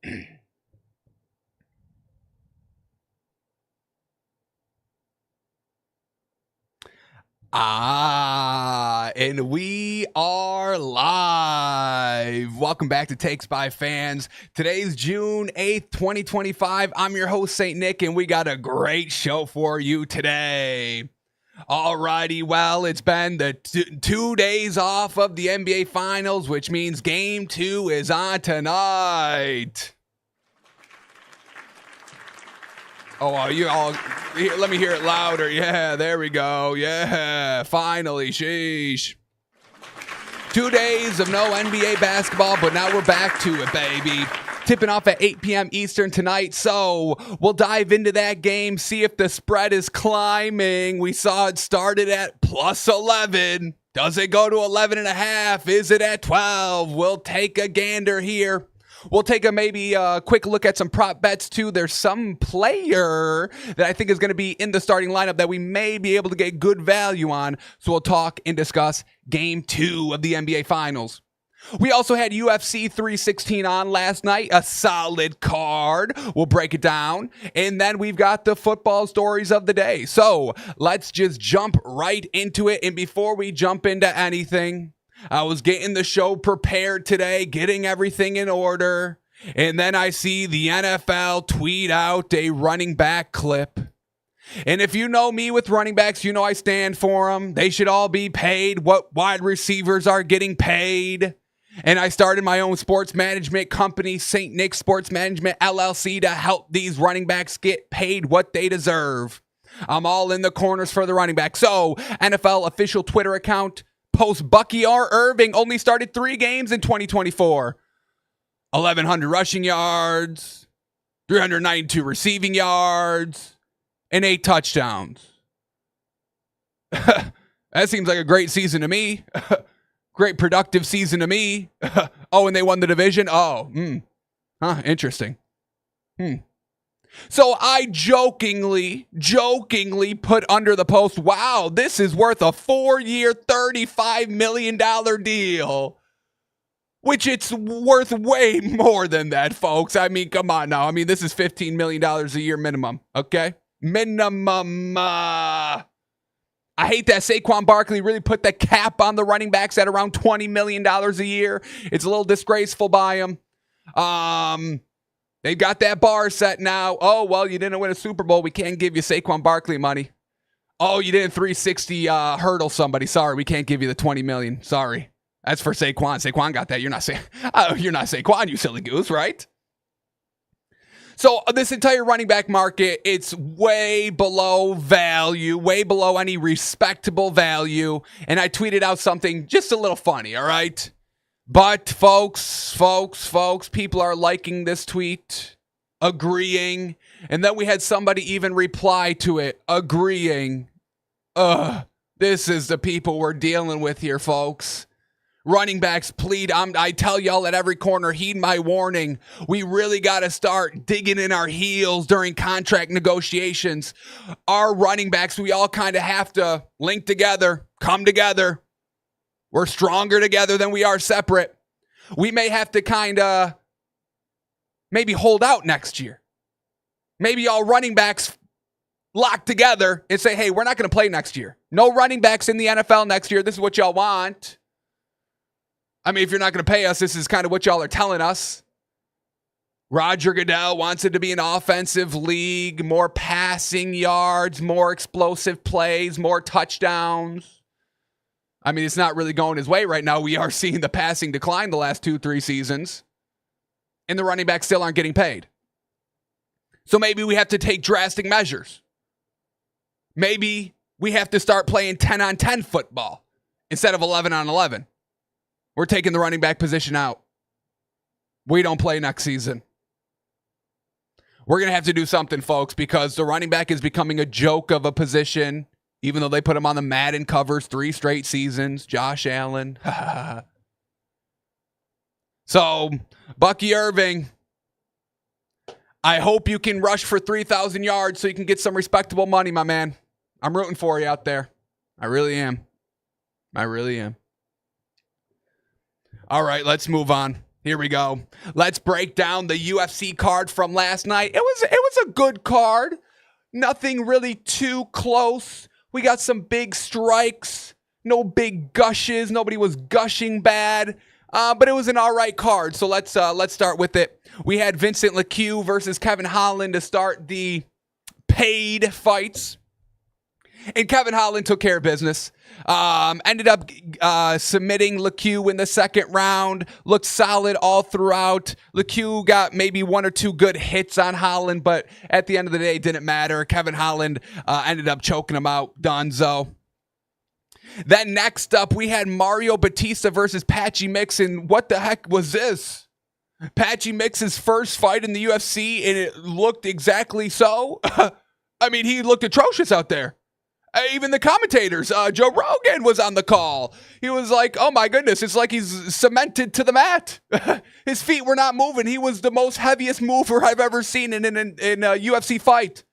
And we are live. Welcome back to Takes by Fans. Today's June 8th, 2025. I'm your host, St. Nick, and we got a great show for you today. Alrighty, well, it's been the 2 days off of the NBA Finals, which means Game 2 is on tonight. Oh, you all, let me hear it louder. Yeah, there we go. Yeah, finally, sheesh. 2 days of no NBA basketball, but now we're back to it, baby. Tipping off at 8 p.m. Eastern tonight, so we'll dive into that game, see if the spread is climbing. We saw it started at plus 11. Does it go to 11.5? Is it at 12? We'll take a gander here. We'll take a quick look at some prop bets, too. There's some player that I think is going to be in the starting lineup that we may be able to get good value on. So we'll talk and discuss Game 2 of the NBA Finals. We also had UFC 316 on last night, a solid card. We'll break it down. And then we've got the football stories of the day. So let's just jump right into it. And before we jump into anything, I was getting the show prepared today, getting everything in order, and then I see the NFL tweet out a running back clip. And if you know me with running backs, you know I stand for them. They should all be paid what wide receivers are getting paid. And I started my own sports management company, St. Nick Sports Management LLC, to help these running backs get paid what they deserve. I'm all in the corners for the running back. So, NFL official Twitter account, post Bucky R. Irving only started 3 games in 2024. 1,100 rushing yards, 392 receiving yards, and 8 touchdowns. That seems like a great season to me. Great productive season to me. Oh, and they won the division? Interesting. So I jokingly put under the post, wow, this is worth a 4-year, $35 million deal. Which it's worth way more than that, folks. I mean, come on now. I mean, this is $15 million a year minimum, okay? Minimum. I hate that Saquon Barkley really put the cap on the running backs at around $20 million a year. It's a little disgraceful by him. They've got that bar set now. Oh, well, you didn't win a Super Bowl. We can't give you Saquon Barkley money. Oh, you didn't 360 hurdle somebody. Sorry, we can't give you the $20 million. Sorry. That's for Saquon. Saquon got that. You're not Saquon, you silly goose, right? So this entire running back market, it's way below value, way below any respectable value. And I tweeted out something just a little funny, all right? But folks, people are liking this tweet, agreeing. And then we had somebody even reply to it, agreeing. This is the people we're dealing with here, folks. Running backs, plead. I tell y'all at every corner, heed my warning. We really got to start digging in our heels during contract negotiations. Our running backs, we all kind of have to link together, come together. We're stronger together than we are separate. We may have to kind of maybe hold out next year. Maybe all running backs lock together and say, hey, we're not going to play next year. No running backs in the NFL next year. This is what y'all want. I mean, if you're not going to pay us, this is kind of what y'all are telling us. Roger Goodell wants it to be an offensive league, more passing yards, more explosive plays, more touchdowns. I mean, it's not really going his way right now. We are seeing the passing decline the last 2-3 seasons. And the running backs still aren't getting paid. So maybe we have to take drastic measures. Maybe we have to start playing 10-on-10 football instead of 11-on-11. We're taking the running back position out. We don't play next season. We're going to have to do something, folks, because the running back is becoming a joke of a position, even though they put him on the Madden covers 3 straight seasons. Josh Allen. So, Bucky Irving, I hope you can rush for 3,000 yards so you can get some respectable money, my man. I'm rooting for you out there. I really am. All right, let's move on. Here we go. Let's break down the UFC card from last night. It was a good card. Nothing really too close. We got some big strikes. No big gushes. Nobody was gushing bad. But it was an all right card. So let's start with it. We had Vincent Leque versus Kevin Holland to start the paid fights. And Kevin Holland took care of business. Ended up submitting Leque in the second round. Looked solid all throughout. Leque got maybe one or two good hits on Holland, but at the end of the day, it didn't matter. Kevin Holland ended up choking him out. Dunzo. Then next up, we had Mario Batista versus Patchy Mix. And what the heck was this? Patchy Mix's first fight in the UFC, and it looked exactly so. I mean, he looked atrocious out there. Even the commentators, Joe Rogan was on the call. He was like, oh my goodness, it's like he's cemented to the mat. His feet were not moving. He was the most heaviest mover I've ever seen in a UFC fight.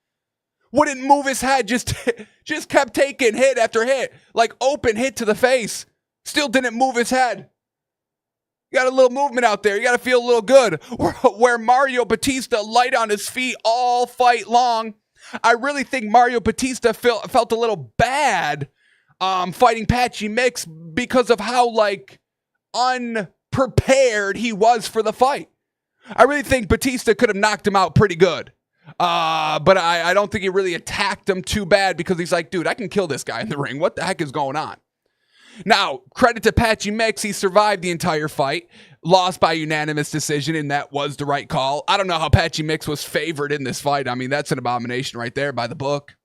Wouldn't move his head, just kept taking hit after hit, like open hit to the face. Still didn't move his head. You got a little movement out there. You got to feel a little good. Where Mario Batista light on his feet all fight long. I really think Mario Batista felt a little bad fighting Patchy Mix because of how, like, unprepared he was for the fight. I really think Batista could have knocked him out pretty good. But I don't think he really attacked him too bad because he's like, dude, I can kill this guy in the ring. What the heck is going on? Now, credit to Patchy Mix. He survived the entire fight. Lost by unanimous decision, and that was the right call. I don't know how Patchy Mix was favored in this fight. I mean, that's an abomination right there by the book.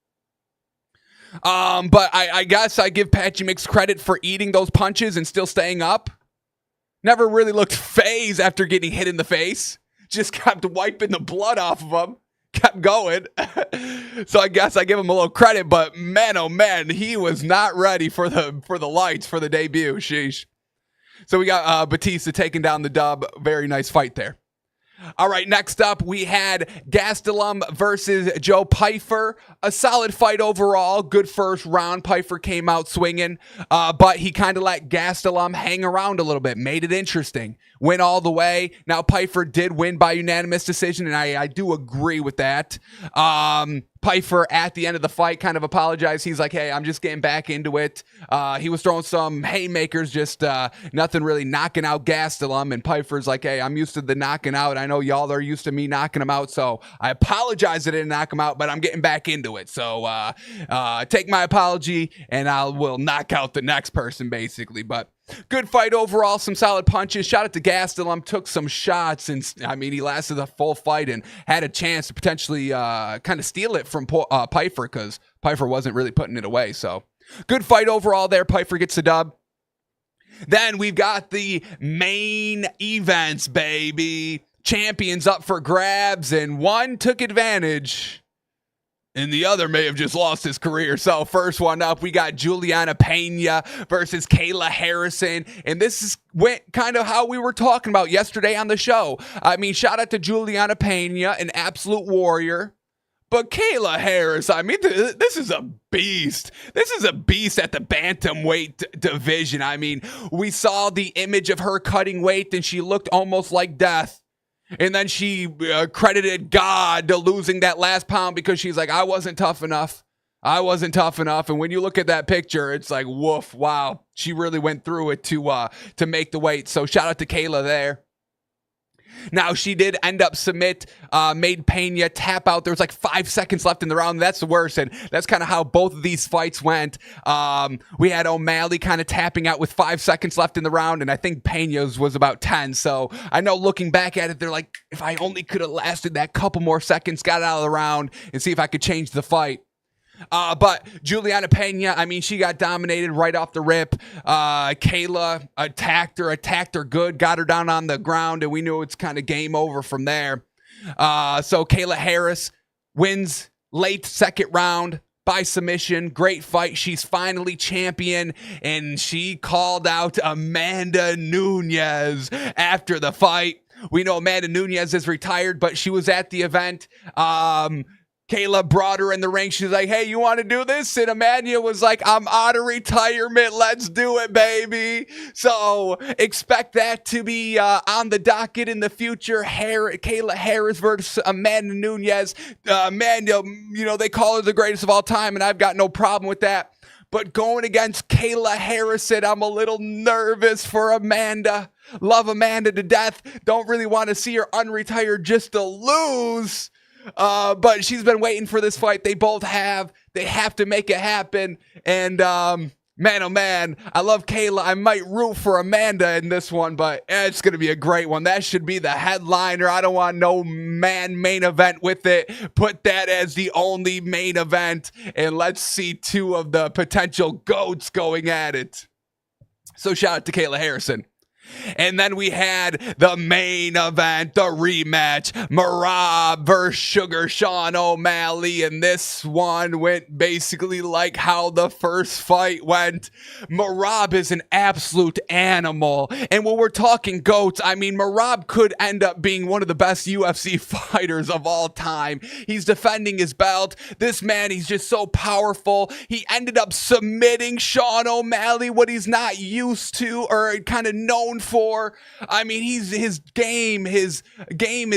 But I guess I give Patchy Mix credit for eating those punches and still staying up. Never really looked phased after getting hit in the face. Just kept wiping the blood off of him. Kept going. So I guess I give him a little credit, but man, oh man, he was not ready for the lights for the debut. Sheesh. So we got Batista taking down the dub. Very nice fight there. All right, next up, we had Gastelum versus Joe Pyfer. A solid fight overall. Good first round. Pyfer came out swinging, but he kind of let Gastelum hang around a little bit. Made it interesting. Went all the way. Now, Pyfer did win by unanimous decision, and I do agree with that. Pyfer, at the end of the fight, kind of apologized. He's like, hey, I'm just getting back into it. He was throwing some haymakers, just nothing really knocking out Gastelum. And Pyfer's like, hey, I'm used to the knocking out. I know y'all are used to me knocking him out, so I apologize that I didn't knock him out, but I'm getting back into it. So take my apology, and I will knock out the next person, basically. But good fight overall, some solid punches. Shout out to Gastelum, took some shots, and I mean, he lasted the full fight and had a chance to potentially kind of steal it from Pyfer because Pyfer wasn't really putting it away. So good fight overall there. Pyfer gets the dub. Then we've got the main events, baby. Champions up for grabs, and one took advantage and the other may have just lost his career. So first one up, we got Juliana Pena versus Kayla Harrison. And this went kind of how we were talking about yesterday on the show. I mean, shout out to Juliana Pena, an absolute warrior. But Kayla Harris, I mean, this is a beast. This is a beast at the bantamweight division. I mean, we saw the image of her cutting weight and she looked almost like death. And then she credited God to losing that last pound because she's like, I wasn't tough enough. I wasn't tough enough. And when you look at that picture, it's like, woof, wow. She really went through it to make the weight. So shout out to Kayla there. Now, she did end up made Pena tap out. There was like 5 seconds left in the round. That's the worst, and that's kind of how both of these fights went. We had O'Malley kind of tapping out with 5 seconds left in the round, and I think Pena's was about 10. So I know looking back at it, they're like, if I only could have lasted that couple more seconds, got out of the round, and see if I could change the fight. But Juliana Pena, I mean, she got dominated right off the rip. Kayla attacked her good, got her down on the ground, and we knew it's kind of game over from there. So Kayla Harris wins late second round by submission. Great fight. She's finally champion, and she called out Amanda Nunes after the fight. We know Amanda Nunes is retired, but she was at the event. Kayla brought her in the ring. She's like, hey, you want to do this? And Amanda was like, I'm out of retirement. Let's do it, baby. So expect that to be on the docket in the future. Kayla Harris versus Amanda Nunes. Amanda, they call her the greatest of all time, and I've got no problem with that. But going against Kayla Harrison, I'm a little nervous for Amanda. Love Amanda to death. Don't really want to see her unretired just to lose. But she's been waiting for this fight. They both have. They have to make it happen. And man, oh man, I love Kayla. I might root for Amanda in this one, but it's going to be a great one. That should be the headliner. I don't want no main event with it. Put that as the only main event, and let's see two of the potential GOATs going at it. So shout out to Kayla Harrison. And then we had the main event, the rematch, Merab versus Sugar Sean O'Malley. And this one went basically like how the first fight went. Merab is an absolute animal. And when we're talking GOATs, I mean, Merab could end up being one of the best UFC fighters of all time. He's defending his belt. This man, he's just so powerful. He ended up submitting Sean O'Malley, what he's not used to or kind of known for. I mean, his game is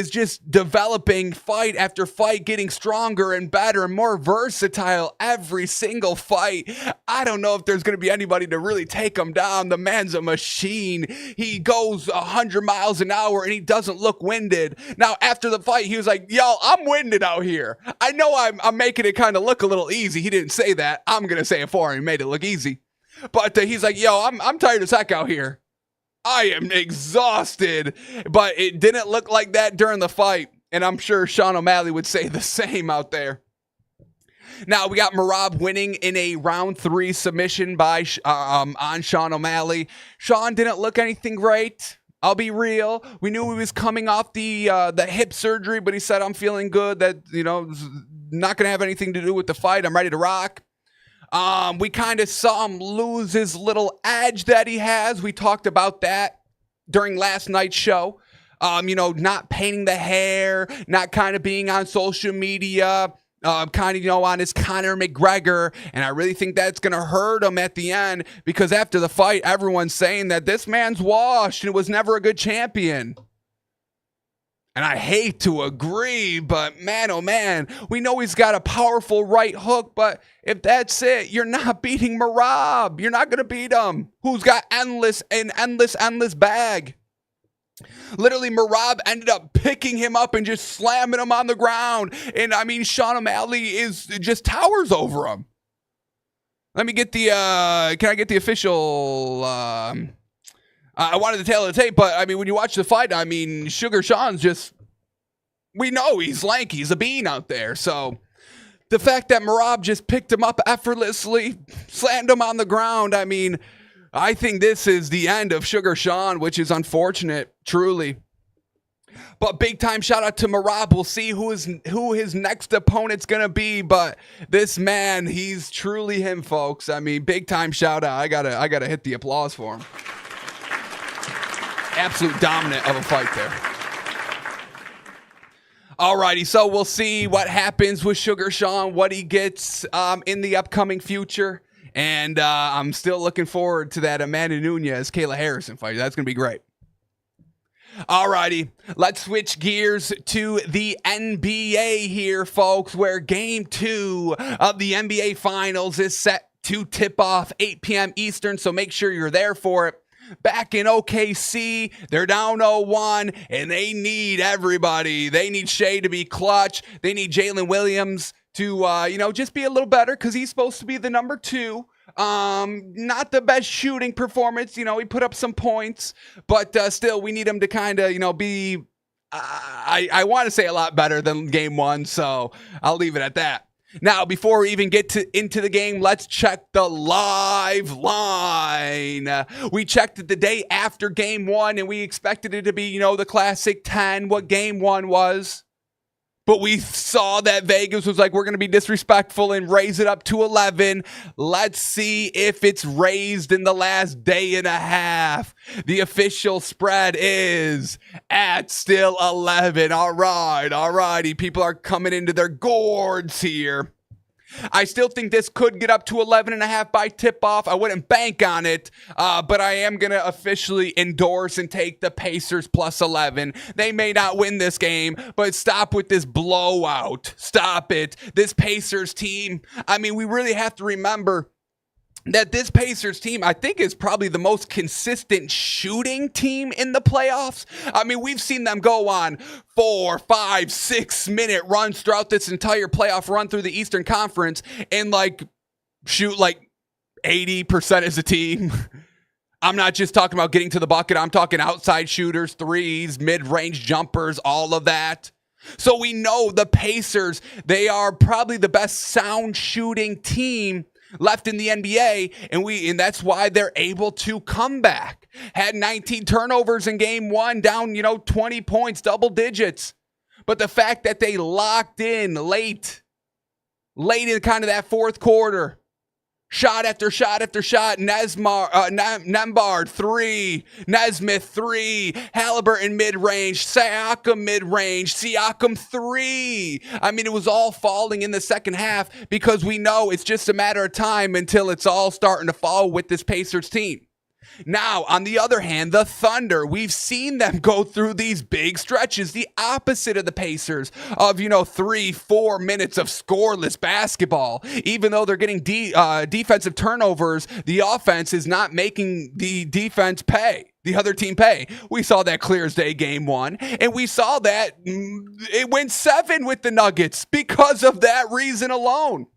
just developing fight after fight, getting stronger and better and more versatile every single fight. I don't know if there's going to be anybody to really take him down. The man's a machine. He goes 100 miles an hour and he doesn't look winded. Now, after the fight, he was like, yo, I'm winded out here. I know I'm making it kind of look a little easy. He didn't say that. I'm going to say it for him. He made it look easy. But he's like, yo, I'm tired as heck out here. I am exhausted. But it didn't look like that during the fight. And I'm sure Sean O'Malley would say the same out there. Now, we got Merab winning in a round 3 submission by on Sean O'Malley. Sean didn't look anything great. I'll be real. We knew he was coming off the hip surgery, but he said, I'm feeling good. That, not going to have anything to do with the fight. I'm ready to rock. We kind of saw him lose his little edge that he has. We talked about that during last night's show. Not painting the hair, not kind of being on social media, kind of, on his Conor McGregor. And I really think that's going to hurt him at the end because after the fight, everyone's saying that this man's washed and was never a good champion. And I hate to agree, but man, oh man, we know he's got a powerful right hook, but if that's it, you're not beating Merab. You're not going to beat him. Who's got endless bag. Literally, Merab ended up picking him up and just slamming him on the ground. And I mean, Sean O'Malley just towers over him. Let me get can I get the official, I wanted to tail of the tape, but I mean, when you watch the fight, I mean, Sugar Sean's we know he's lanky. He's a bean out there. So the fact that Merab just picked him up effortlessly, slammed him on the ground, I mean, I think this is the end of Sugar Sean, which is unfortunate, truly. But big time shout out to Merab. We'll see who his next opponent's going to be. But this man, he's truly him, folks. I mean, big time shout out. I gotta hit the applause for him. Absolute dominant of a fight there. Alrighty, so we'll see what happens with Sugar Sean, what he gets in the upcoming future. And I'm still looking forward to that Amanda Nunes, Kayla Harrison fight. That's going to be great. Alrighty, let's switch gears to the NBA here, folks, where Game 2 of the NBA Finals is set to tip off 8 p.m. Eastern, so make sure you're there for it. Back in OKC, they're down 0-1, and they need everybody. They need Shea to be clutch. They need Jalen Williams to, just be a little better because he's supposed to be the number 2. Not the best shooting performance. He put up some points, but still, we need him to kind of, be, I want to say a lot better than Game 1, so I'll leave it at that. Now, before we even get into the game, let's check the live line. We checked it the day after Game 1, and we expected it to be, the classic 10, what Game 1 was. But we saw that Vegas was like, we're going to be disrespectful and raise it up to 11. Let's see if it's raised in the last day and a half. The official spread is at still 11. All righty. People are coming into their gourds here. I still think this could get up to 11.5 by tip-off. I wouldn't bank on it, but I am going to officially endorse and take the Pacers plus 11. They may not win this game, but stop with this blowout. Stop it. This Pacers team, I mean, we really have to remember that this Pacers team, I think, is probably the most consistent shooting team in the playoffs. I mean, we've seen them go on 4, 5, 6-minute runs throughout this entire playoff run through the Eastern Conference and, shoot 80% as a team. I'm not just talking about getting to the bucket. I'm talking outside shooters, threes, mid-range jumpers, all of that. So we know the Pacers, they are probably the best sound shooting team left in the NBA, and that's why they're able to come back. Had 19 turnovers in game one, down 20 points, double digits. But the fact that they locked in late in kind of that fourth quarter, shot after shot after shot. Nembhard 3, Nesmith 3, Halliburton mid-range, Siakam mid-range, Siakam 3. I mean, it was all falling in the second half because we know it's just a matter of time until it's all starting to fall with this Pacers team. Now, on the other hand, the Thunder, we've seen them go through these big stretches, the opposite of the Pacers, of, 3-4 minutes of scoreless basketball. Even though they're getting defensive turnovers, the offense is not making the defense pay. The other team pay. We saw that clear as day game one, and we saw that it went 7 with the Nuggets because of that reason alone.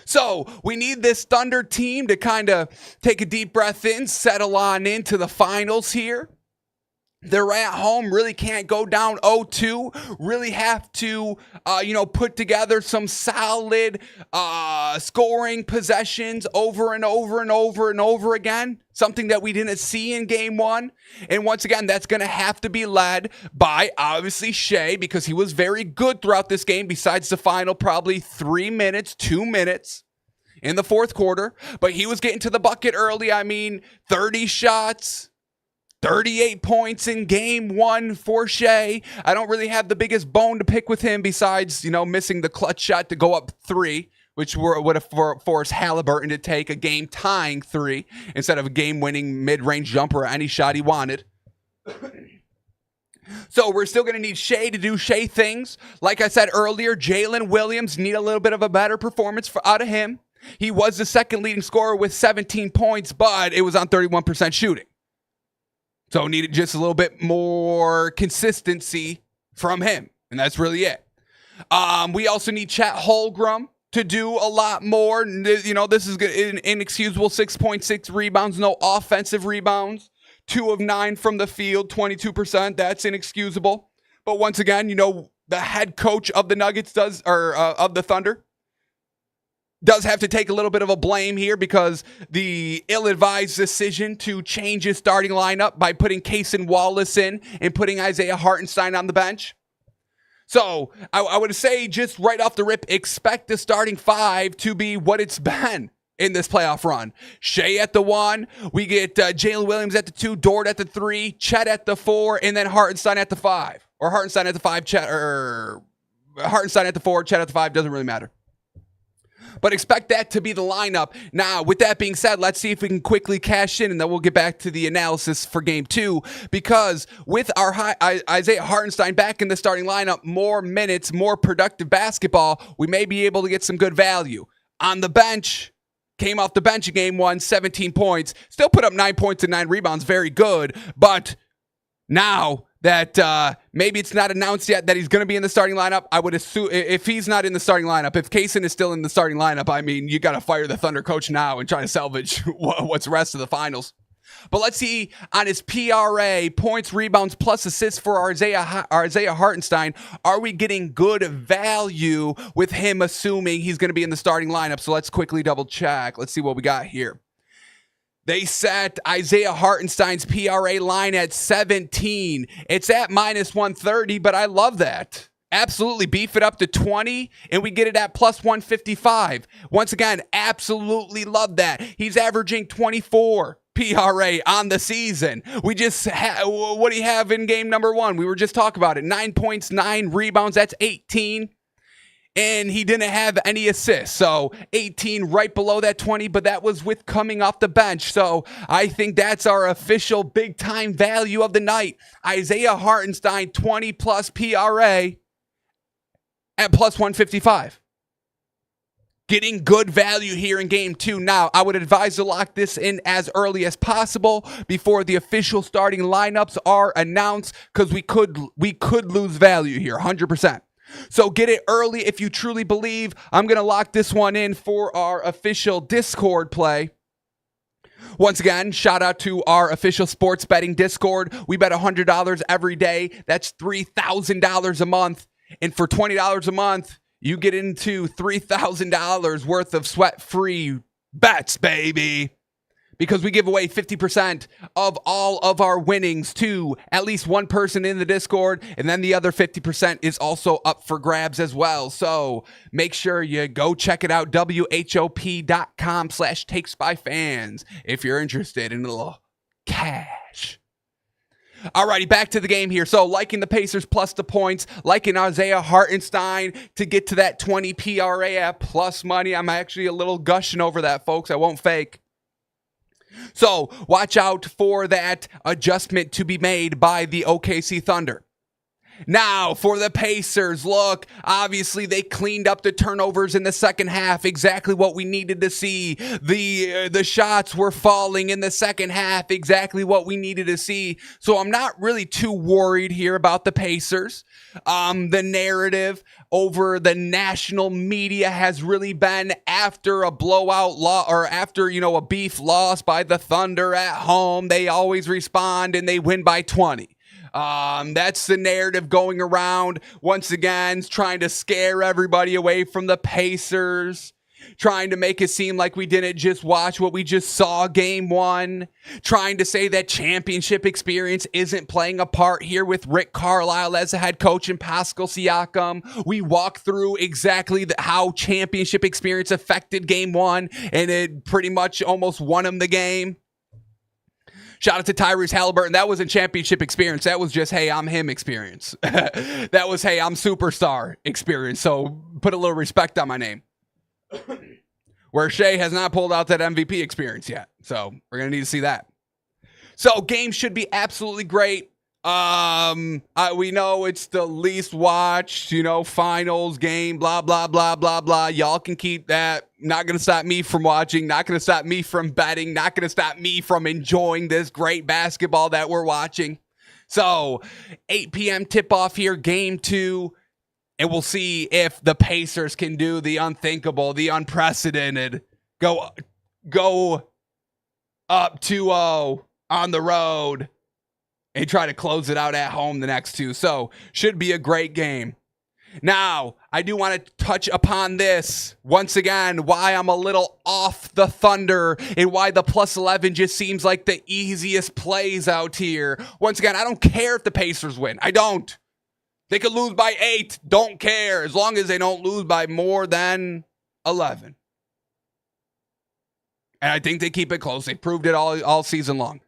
So we need this Thunder team to kind of take a deep breath in, settle on into the finals here. They're at home, really can't go down 0-2, really have to, put together some solid scoring possessions over and over and over and over again, something that we didn't see in game one. And once again, that's going to have to be led by, obviously, Shai, because he was very good throughout this game, besides the final probably 2 minutes in the fourth quarter. But he was getting to the bucket early. 30 shots. 38 points in game one for Shai. I don't really have the biggest bone to pick with him besides, missing the clutch shot to go up 3, which would have forced Halliburton to take a game-tying 3 instead of a game-winning mid-range jumper or any shot he wanted. So we're still going to need Shai to do Shai things. Like I said earlier, Jalen Williams need a little bit of a better performance out of him. He was the second leading scorer with 17 points, but it was on 31% shooting. So needed just a little bit more consistency from him. And that's really it. We also need Chet Holmgren to do a lot more. This is an inexcusable 6.6 rebounds, no offensive rebounds. 2 of 9 from the field, 22%. That's inexcusable. But once again, the head coach of the Nuggets of the Thunder does have to take a little bit of a blame here because the ill-advised decision to change his starting lineup by putting Cason Wallace in and putting Isaiah Hartenstein on the bench. So I would say just right off the rip, expect the starting 5 to be what it's been in this playoff run. Shai at the 1, we get Jalen Williams at the 2, Dort at the 3, Chet at the 4, and then Hartenstein at the 5. Or Hartenstein at the 5, Hartenstein at the 4, Chet at the 5, doesn't really matter. But expect that to be the lineup. Now, with that being said, let's see if we can quickly cash in, and then we'll get back to the analysis for game 2. Because with our Isaiah Hartenstein back in the starting lineup, more minutes, more productive basketball, we may be able to get some good value. On the bench, came off the bench in game 1, 17 points. Still put up 9 points and 9 rebounds, very good. But now that maybe it's not announced yet that he's going to be in the starting lineup, I would assume if he's not in the starting lineup, if Cason is still in the starting lineup, you got to fire the Thunder coach now and try to salvage what's the rest of the finals. But let's see on his PRA, points, rebounds, plus assists for Isaiah Hartenstein. Are we getting good value with him assuming he's going to be in the starting lineup? So let's quickly double check. Let's see what we got here. They set Isaiah Hartenstein's PRA line at 17. It's at minus 130, but I love that. Absolutely beef it up to 20 and we get it at plus 155. Once again, absolutely love that. He's averaging 24 PRA on the season. We just what do you have in game number 1? We were just talking about it. 9 points, 9 rebounds, that's 18. And he didn't have any assists. So 18 right below that 20, but that was with coming off the bench. So I think that's our official big time value of the night. Isaiah Hartenstein, 20 plus PRA at plus 155. Getting good value here in game 2. Now, I would advise to lock this in as early as possible before the official starting lineups are announced, because we could lose value here, 100%. So get it early if you truly believe. I'm going to lock this one in for our official Discord play. Once again, shout out to our official sports betting Discord. We bet $100 every day. That's $3,000 a month. And for $20 a month, you get into $3,000 worth of sweat-free bets, baby. Because we give away 50% of all of our winnings to at least one person in the Discord. And then the other 50% is also up for grabs as well. So make sure you go check it out. WHOP.com/takesbyfans if you're interested in a little cash. Alrighty, back to the game here. So liking the Pacers plus the points, liking Isaiah Hartenstein to get to that 20 PRA at plus money. I'm actually a little gushing over that, folks. I won't fake. So watch out for that adjustment to be made by the OKC Thunder. Now, for the Pacers, look, obviously they cleaned up the turnovers in the second half, exactly what we needed to see. The shots were falling in the second half, exactly what we needed to see. So I'm not really too worried here about the Pacers. The narrative over the national media has really been after a blowout loss, or after, a beef loss by the Thunder at home, they always respond and they win by 20. That's the narrative going around. Once again, trying to scare everybody away from the Pacers, trying to make it seem like we didn't just watch what we just saw game 1, trying to say that championship experience isn't playing a part here with Rick Carlisle as a head coach and Pascal Siakam. We walked through exactly how championship experience affected game 1, and it pretty much almost won him the game. Shout out to Tyrese Halliburton. That wasn't championship experience. That was just, hey, I'm him experience. That was, hey, I'm superstar experience. So put a little respect on my name. Where Shea has not pulled out that MVP experience yet. So we're going to need to see that. So game should be absolutely great. We know it's the least watched, finals game, blah, blah, blah, blah, blah. Y'all can keep that. Not going to stop me from watching, not going to stop me from betting, not going to stop me from enjoying this great basketball that we're watching. So 8 p.m. tip-off here, game 2, and we'll see if the Pacers can do the unthinkable, the unprecedented, go up 2-0 on the road and try to close it out at home the next 2. So should be a great game. Now, I do want to touch upon this once again, why I'm a little off the Thunder and why the plus 11 just seems like the easiest plays out here. Once again, I don't care if the Pacers win. I don't. They could lose by 8. Don't care. As long as they don't lose by more than 11. And I think they keep it close. They proved it all season long.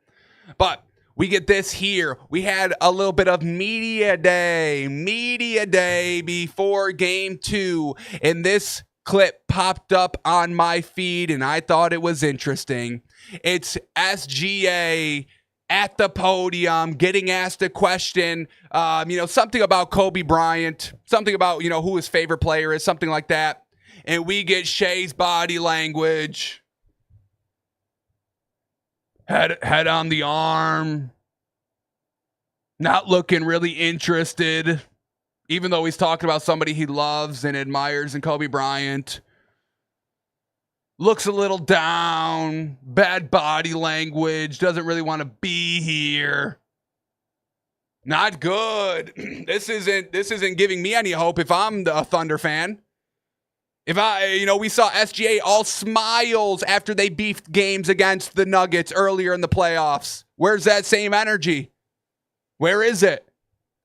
But we get this here. We had a little bit of media day before game 2. And this clip popped up on my feed and I thought it was interesting. It's SGA at the podium getting asked a question, something about Kobe Bryant, something about, who his favorite player is, something like that. And we get Shea's body language. Head on the arm. Not looking really interested. Even though he's talking about somebody he loves and admires in Kobe Bryant. Looks a little down. Bad body language. Doesn't really want to be here. Not good. This isn't giving me any hope if I'm a Thunder fan. We saw SGA all smiles after they beefed games against the Nuggets earlier in the playoffs. Where's that same energy? Where is it?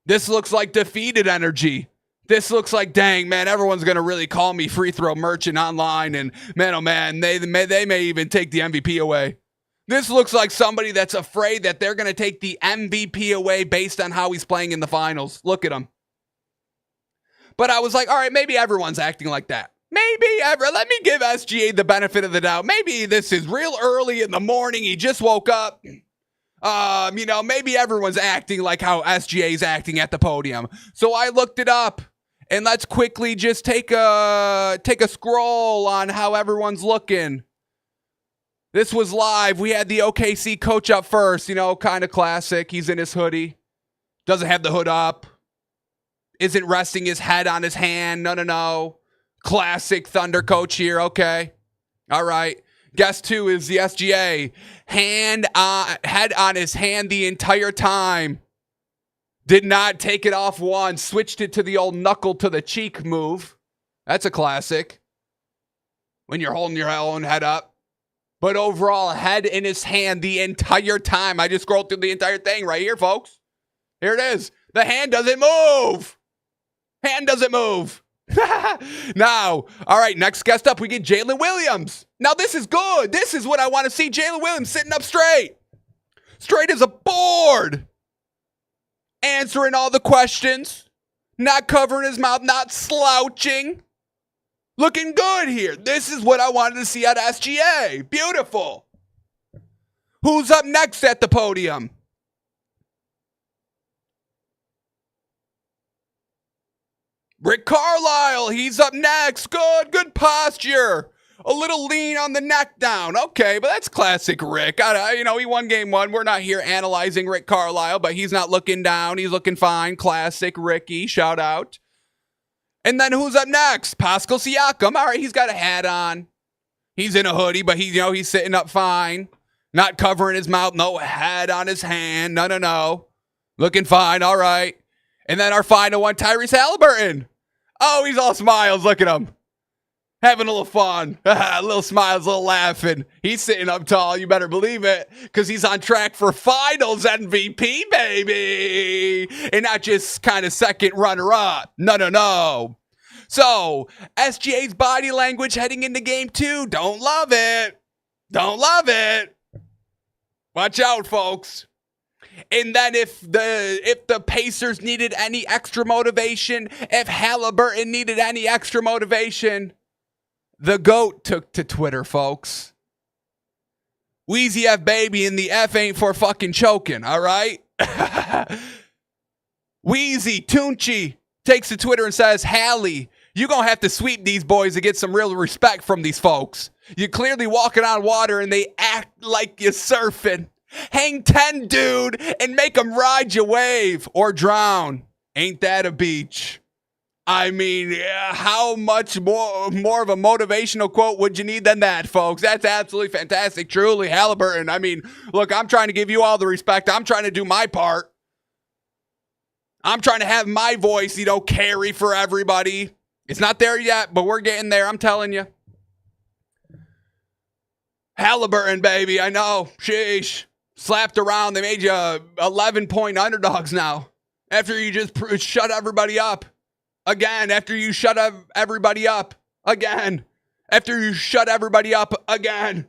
This looks like defeated energy This looks like, dang, man, everyone's going to really call me free throw merchant online. And man, oh man, they may even take the MVP away. This looks like somebody that's afraid that they're going to take the MVP away based on how he's playing in the finals. Look at him. But I was like, all right, maybe everyone's acting like that. Let me give SGA the benefit of the doubt. Maybe this is real early in the morning. He just woke up. Maybe everyone's acting like how SGA's acting at the podium. So I looked it up. And let's quickly just take a scroll on how everyone's looking. This was live. We had the OKC coach up first, kind of classic. He's in his hoodie. Doesn't have the hood up. Isn't resting his head on his hand. No. Classic Thunder coach here. Okay. All right. Guess 2 is the SGA. Head on his hand the entire time. Did not take it off once. Switched it to the old knuckle to the cheek move. That's a classic. When you're holding your own head up. But overall, head in his hand the entire time. I just scrolled through the entire thing right here, folks. Here it is. The hand doesn't move. Hand doesn't move. Now, all right, next guest up, we get Jalen Williams. Now, this is good. This is what I want to see. Jalen Williams sitting up straight. Straight as a board. Answering all the questions. Not covering his mouth. Not slouching. Looking good here. This is what I wanted to see at SGA. Beautiful. Who's up next at the podium? Rick Carlisle. He's up next. Good posture. A little lean on the neck down. Okay, but that's classic Rick. He won game 1. We're not here analyzing Rick Carlisle, but he's not looking down. He's looking fine. Classic Ricky. Shout out. And then who's up next? Pascal Siakam. All right, he's got a hat on. He's in a hoodie, but he's sitting up fine. Not covering his mouth. No hat on his hand. No. Looking fine. All right. And then our final one, Tyrese Halliburton. Oh, he's all smiles. Look at him. Having a little fun. A little smiles, a little laughing. He's sitting up tall. You better believe it. Because he's on track for finals MVP, baby. And not just kind of second runner-up. No. So, SGA's body language heading into game 2. Don't love it. Watch out, folks. And then if the Pacers needed any extra motivation, if Halliburton needed any extra motivation, the GOAT took to Twitter, folks. Weezy F baby, and the F ain't for fucking choking, all right? Weezy Tunchi takes to Twitter and says, Hallie, you gonna have to sweep these boys to get some real respect from these folks. You're clearly walking on water and they act like you're surfing. Hang 10, dude, and make them ride your wave or drown. Ain't that a beach? I mean, how much more of a motivational quote would you need than that, folks? That's absolutely fantastic. Truly, Halliburton. I mean, look, I'm trying to give you all the respect. I'm trying to do my part. I'm trying to have my voice, carry for everybody. It's not there yet, but we're getting there. I'm telling you. Halliburton, baby. I know. Sheesh. Slapped around. They made you 11-point underdogs now. After you just shut everybody up. Again. After you shut everybody up. Again. After you shut everybody up. Again.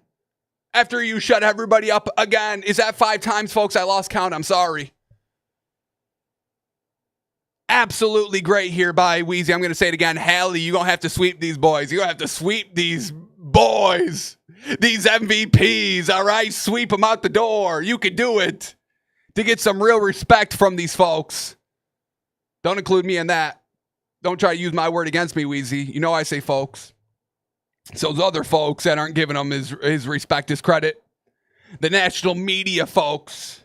After you shut everybody up. Again. Is that 5 times, folks? I lost count. I'm sorry. Absolutely great here by Weezy. I'm going to say it again. Hallie, you're going to have to sweep these boys. You're going to have to sweep these boys. These MVPs, all right? Sweep them out the door. You can do it. To get some real respect from these folks. Don't include me in that. Don't try to use my word against me, Weezy. You know I say folks. So those other folks that aren't giving him his respect, his credit. The national media folks.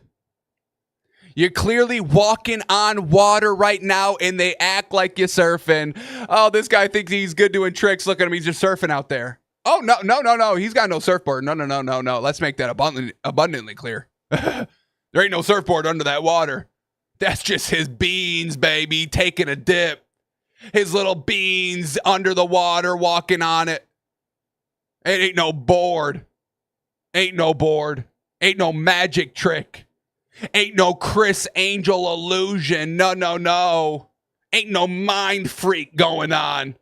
You're clearly walking on water right now, and they act like you're surfing. Oh, this guy thinks he's good doing tricks. Look at him. He's just surfing out there. Oh, no. He's got no surfboard. No. Let's make that abundantly clear. There ain't no surfboard under that water. That's just his beans, baby, taking a dip. His little beans under the water, walking on it. It ain't no board. Ain't no board. Ain't no magic trick. Ain't no Chris Angel illusion. No. Ain't no mind freak going on.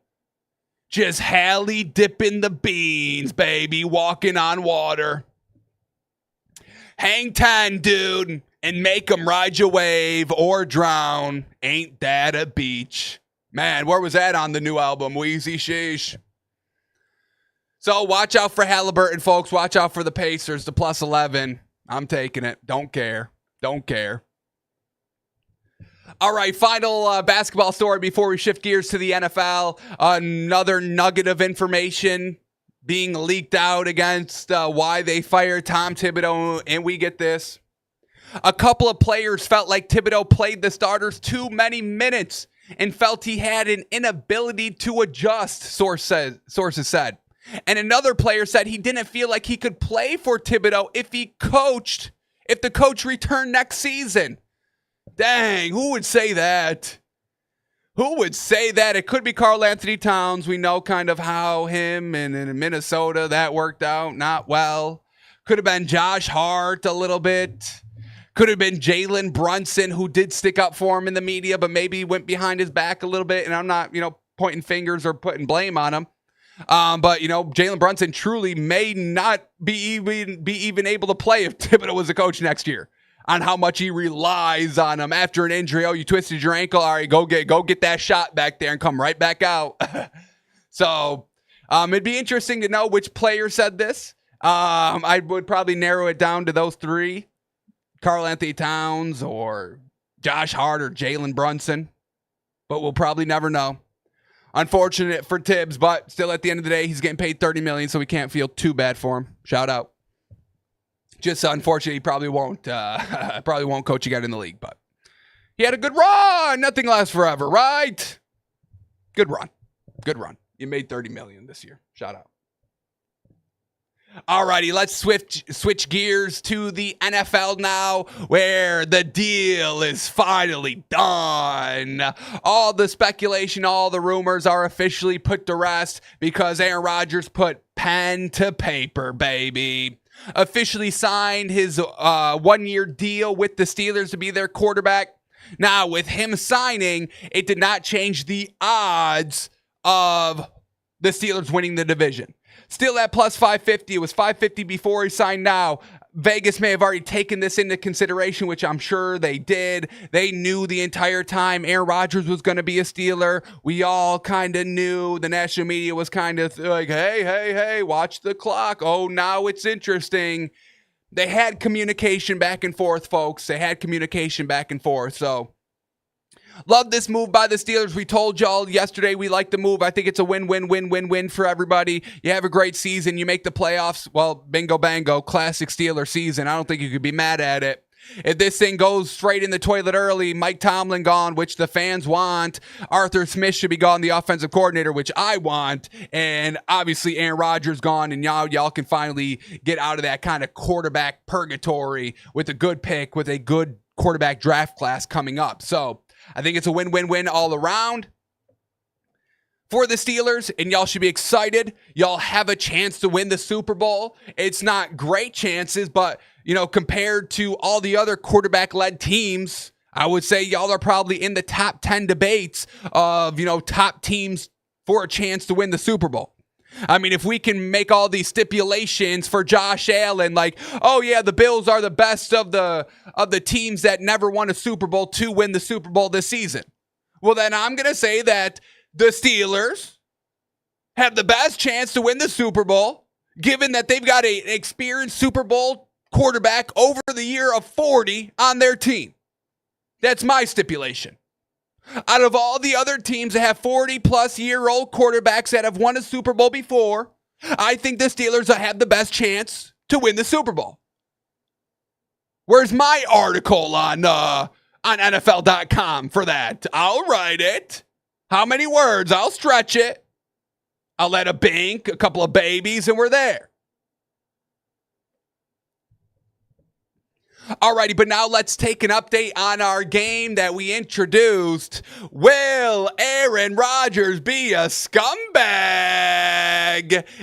Just Hallie dipping the beans, baby, walking on water. Hang 10, dude, and make 'em ride your wave or drown. Ain't that a beach? Man, where was that on the new album? Wheezy sheesh. So watch out for Halliburton, folks. Watch out for the Pacers, the plus 11. I'm taking it. Don't care. Don't care. All right, final basketball story before we shift gears to the NFL. Another nugget of information being leaked out against why they fired Tom Thibodeau, and we get this. A couple of players felt like Thibodeau played the starters too many minutes and felt he had an inability to adjust, sources said. And another player said he didn't feel like he could play for Thibodeau if the coach returned next season. Dang, who would say that? Who would say that? It could be Karl Anthony Towns. We know kind of how him and in Minnesota that worked out not well. Could have been Josh Hart a little bit. Could have been Jalen Brunson, who did stick up for him in the media, but maybe went behind his back a little bit. And I'm not, pointing fingers or putting blame on him. But Jalen Brunson truly may not be even able to play if Thibodeau was a coach next year, on how much he relies on him after an injury. Oh, you twisted your ankle. All right, go get that shot back there and come right back out. So it'd be interesting to know which player said this. I would probably narrow it down to those three: Karl Anthony Towns or Josh Hart or Jalen Brunson. But we'll probably never know. Unfortunate for Tibbs, but still at the end of the day, he's getting paid $30 million, so we can't feel too bad for him. Shout out. Just unfortunately, he probably won't coach again in the league, but he had a good run. Nothing lasts forever, right? Good run. You made $30 million this year. Shout out. Alrighty, let's switch gears to the NFL now, where the deal is finally done. All the speculation, all the rumors are officially put to rest because Aaron Rodgers put pen to paper, baby. Officially signed his 1-year deal with the Steelers to be their quarterback. Now, with him signing, it did not change the odds of the Steelers winning the division. Still at plus 550. It was 550 before he signed. Now, Vegas may have already taken this into consideration, which I'm sure they did. They knew the entire time Aaron Rodgers was going to be a Steeler. We all kind of knew. The national media was kind of like, hey, watch the clock. Oh, now it's interesting. They had communication back and forth, folks. They had communication back and forth. So, love this move by the Steelers. We told y'all yesterday we like the move. I think it's a win for everybody. You have a great season. You make the playoffs. Well, bingo bango, classic Steeler season. I don't think you could be mad at it. If this thing goes straight in the toilet early, Mike Tomlin gone, which the fans want. Arthur Smith should be gone, the offensive coordinator, which I want. And obviously Aaron Rodgers gone, and y'all can finally get out of that kind of quarterback purgatory with a good pick, with a good quarterback draft class coming up. So I think it's a win all around for the Steelers, and y'all should be excited. Y'all have a chance to win the Super Bowl. It's not great chances, but, compared to all the other quarterback-led teams, I would say y'all are probably in the top 10 debates of, top teams for a chance to win the Super Bowl. I mean, if we can make all these stipulations for Josh Allen, like, oh yeah, the Bills are the best of the teams that never won a Super Bowl to win the Super Bowl this season. Well, then I'm going to say that the Steelers have the best chance to win the Super Bowl, given that they've got an experienced Super Bowl quarterback over the year of 40 on their team. That's my stipulation. Out of all the other teams that have 40-plus-year-old quarterbacks that have won a Super Bowl before, I think the Steelers have the best chance to win the Super Bowl. Where's my article on NFL.com for that? I'll write it. How many words? I'll stretch it. I'll let a bink, a couple of babies, and we're there. Alrighty, but now let's take an update on our game that we introduced. Will Aaron Rodgers be a scumbag?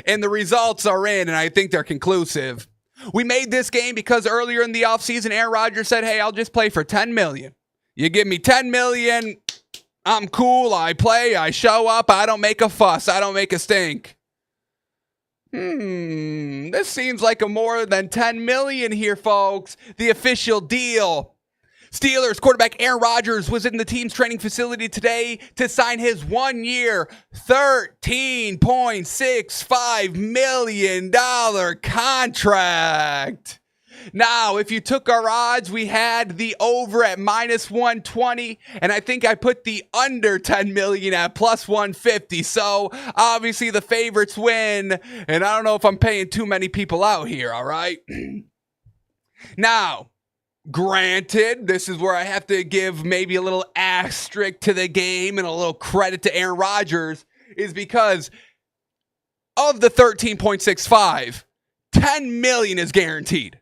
And the results are in, and I think they're conclusive. We made this game because earlier in the offseason, Aaron Rodgers said, hey, I'll just play for $10 million. You give me $10 million, I'm cool. I play. I show up. I don't make a fuss. I don't make a stink. This seems like a more than $10 million here, folks. The official deal. Steelers quarterback Aaron Rodgers was in the team's training facility today to sign his 1-year, $13.65 million contract. Now, if you took our odds, we had the over at -120, and I think I put the under 10 million at +150. So obviously the favorites win, and I don't know if I'm paying too many people out here, all right? Now, granted, this is where I have to give maybe a little asterisk to the game and a little credit to Aaron Rodgers, is because of the 13.65, 10 million is guaranteed.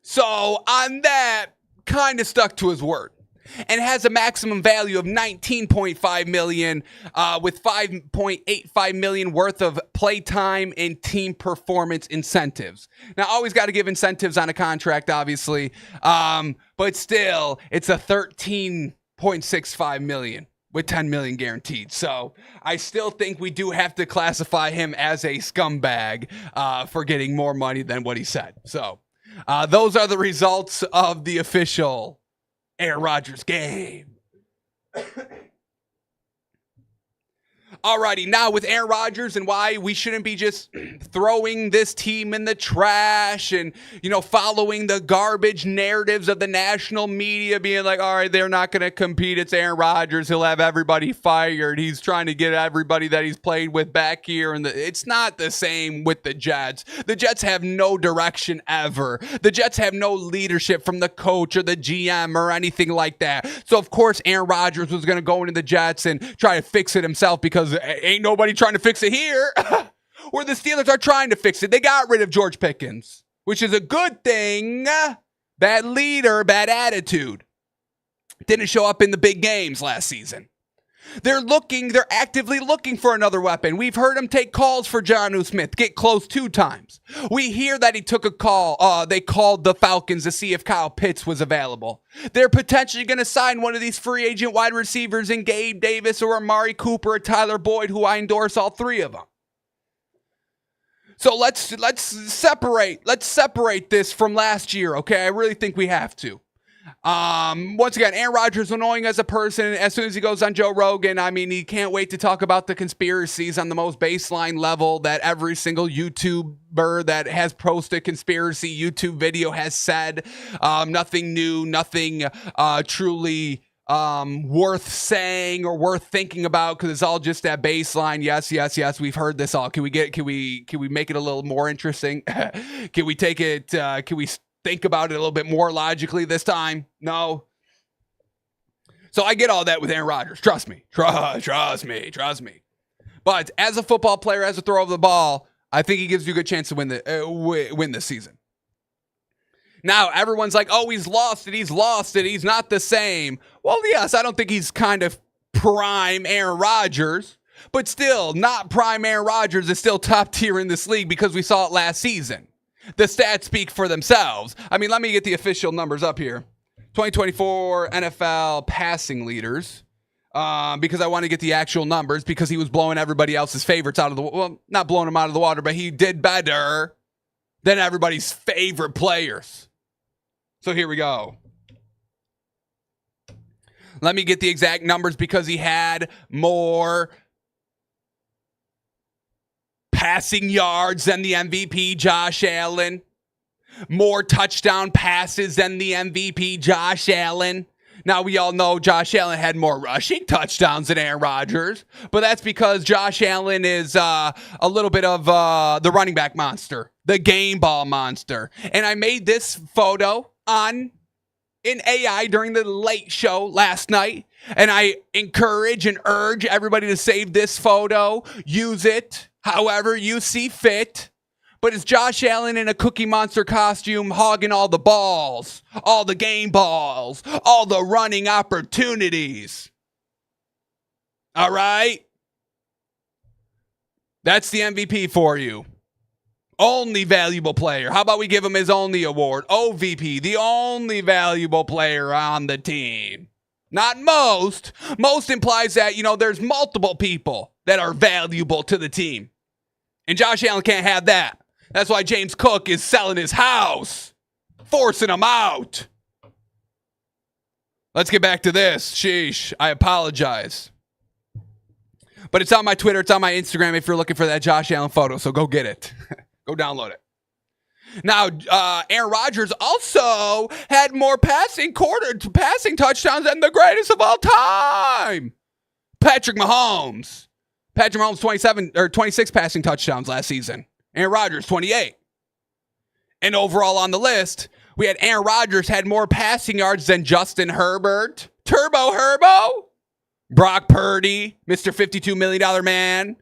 So on that, kind of stuck to his word, and has a maximum value of 19.5 million, with 5.85 million worth of playtime and team performance incentives. Now, always got to give incentives on a contract, obviously, but still, it's a 13.65 million with 10 million guaranteed. So I still think we do have to classify him as a scumbag for getting more money than what he said. So those are the results of the official Aaron Rodgers game. Alrighty, now with Aaron Rodgers and why we shouldn't be just throwing this team in the trash and, following the garbage narratives of the national media being like, all right, they're not going to compete. It's Aaron Rodgers. He'll have everybody fired. He's trying to get everybody that he's played with back here. And it's not the same with the Jets. The Jets have no direction ever. The Jets have no leadership from the coach or the GM or anything like that. So, of course, Aaron Rodgers was going to go into the Jets and try to fix it himself because ain't nobody trying to fix it here. Where the Steelers are trying to fix it. They got rid of George Pickens, which is a good thing. Bad leader, bad attitude. Didn't show up in the big games last season. They're actively looking for another weapon. We've heard him take calls for Jonnu Smith, get close 2 times. We hear that he took a call. They called the Falcons to see if Kyle Pitts was available. They're potentially going to sign one of these free agent wide receivers in Gabe Davis or Amari Cooper or Tyler Boyd, who I endorse all 3 of them. So let's separate this from last year, okay? I really think we have to. Once again, Aaron Rodgers annoying as a person. As soon as he goes on Joe Rogan, he can't wait to talk about the conspiracies on the most baseline level that every single YouTuber that has posted conspiracy YouTube video has said. Nothing new, nothing truly worth saying or worth thinking about, because it's all just that baseline. Yes, we've heard this all. Can we make it a little more interesting? Can we take it? Can we think about it a little bit more logically this time? No. So I get all that with Aaron Rodgers. Trust me. Trust me. But as a football player, as a thrower of the ball, I think he gives you a good chance to win this season. Now, everyone's like, oh, he's lost it. He's not the same. Well, yes, I don't think he's kind of prime Aaron Rodgers, but still, not prime Aaron Rodgers is still top tier in this league because we saw it last season. The stats speak for themselves. Let me get the official numbers up here. 2024 NFL passing leaders, because I want to get the actual numbers, because he was blowing everybody else's favorites out of the, well, not blowing them out of the water, but he did better than everybody's favorite players. So here we go. Let me get the exact numbers because he had more passing yards than the MVP, Josh Allen. More touchdown passes than the MVP, Josh Allen. Now, we all know Josh Allen had more rushing touchdowns than Aaron Rodgers, but that's because Josh Allen is a little bit of the running back monster, the game ball monster. And I made this photo in AI during the late show last night, and I encourage and urge everybody to save this photo, use it however you see fit. But it's Josh Allen in a Cookie Monster costume hogging all the balls, all the game balls, all the running opportunities. All right? That's the MVP for you. Only valuable player. How about we give him his only award? OVP, the only valuable player on the team. Not most. Most implies that, there's multiple people that are valuable to the team. And Josh Allen can't have that. That's why James Cook is selling his house, forcing him out. Let's get back to this. Sheesh, I apologize. But it's on my Twitter, it's on my Instagram if you're looking for that Josh Allen photo, so go get it. Go download it. Now, Aaron Rodgers also had more passing touchdowns than the greatest of all time. Patrick Mahomes. 26 passing touchdowns last season. Aaron Rodgers, 28. And overall on the list, we had Aaron Rodgers had more passing yards than Justin Herbert, Turbo Herbo, Brock Purdy, Mr. $52 million man,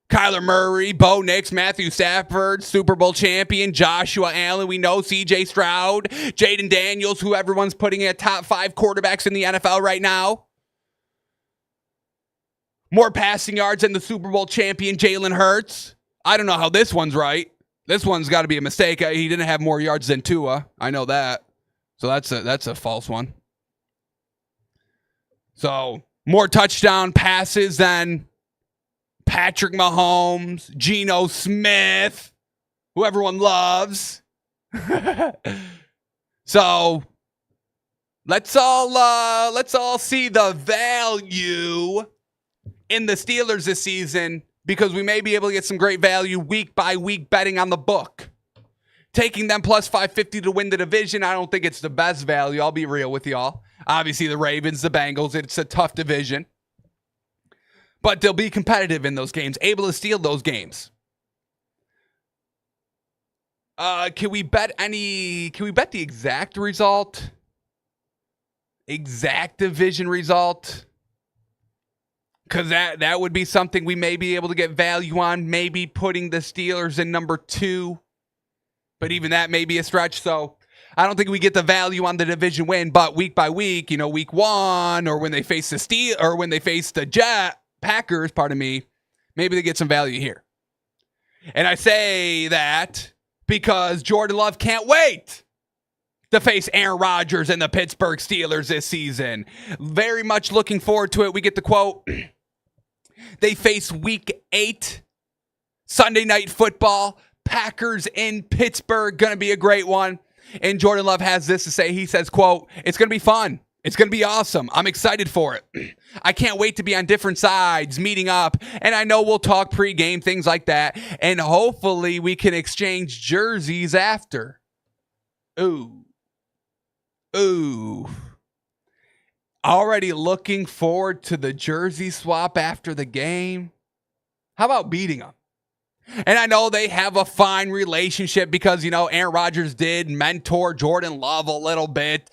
Kyler Murray, Bo Nix, Matthew Stafford, Super Bowl champion, Joshua Allen, we know, CJ Stroud, Jaden Daniels, who everyone's putting at top 5 quarterbacks in the NFL right now. More passing yards than the Super Bowl champion, Jalen Hurts. I don't know how this one's right. This one's got to be a mistake. He didn't have more yards than Tua. I know that. So that's a false one. So more touchdown passes than Patrick Mahomes, Geno Smith, who everyone loves. So let's all see the value in the Steelers this season, because we may be able to get some great value week by week betting on the book. Taking them plus 550 to win the division, I don't think it's the best value. I'll be real with y'all. Obviously, the Ravens, the Bengals, it's a tough division. But they'll be competitive in those games, able to steal those games. Can we bet the exact result? Exact division result? Because that would be something we may be able to get value on. Maybe putting the Steelers in number 2. But even that may be a stretch. So I don't think we get the value on the division win. But week by week, week 1, or when they face the Packers, maybe they get some value here. And I say that because Jordan Love can't wait to face Aaron Rodgers and the Pittsburgh Steelers this season. Very much looking forward to it. We get the quote. They face week 8, Sunday Night Football, Packers in Pittsburgh. Going to be a great one. And Jordan Love has this to say. He says, quote, "It's going to be fun. It's going to be awesome. I'm excited for it. I can't wait to be on different sides, meeting up. And I know we'll talk pregame, things like that. And hopefully we can exchange jerseys after." Ooh. Already looking forward to the jersey swap after the game. How about beating them? And I know they have a fine relationship because, Aaron Rodgers did mentor Jordan Love a little bit,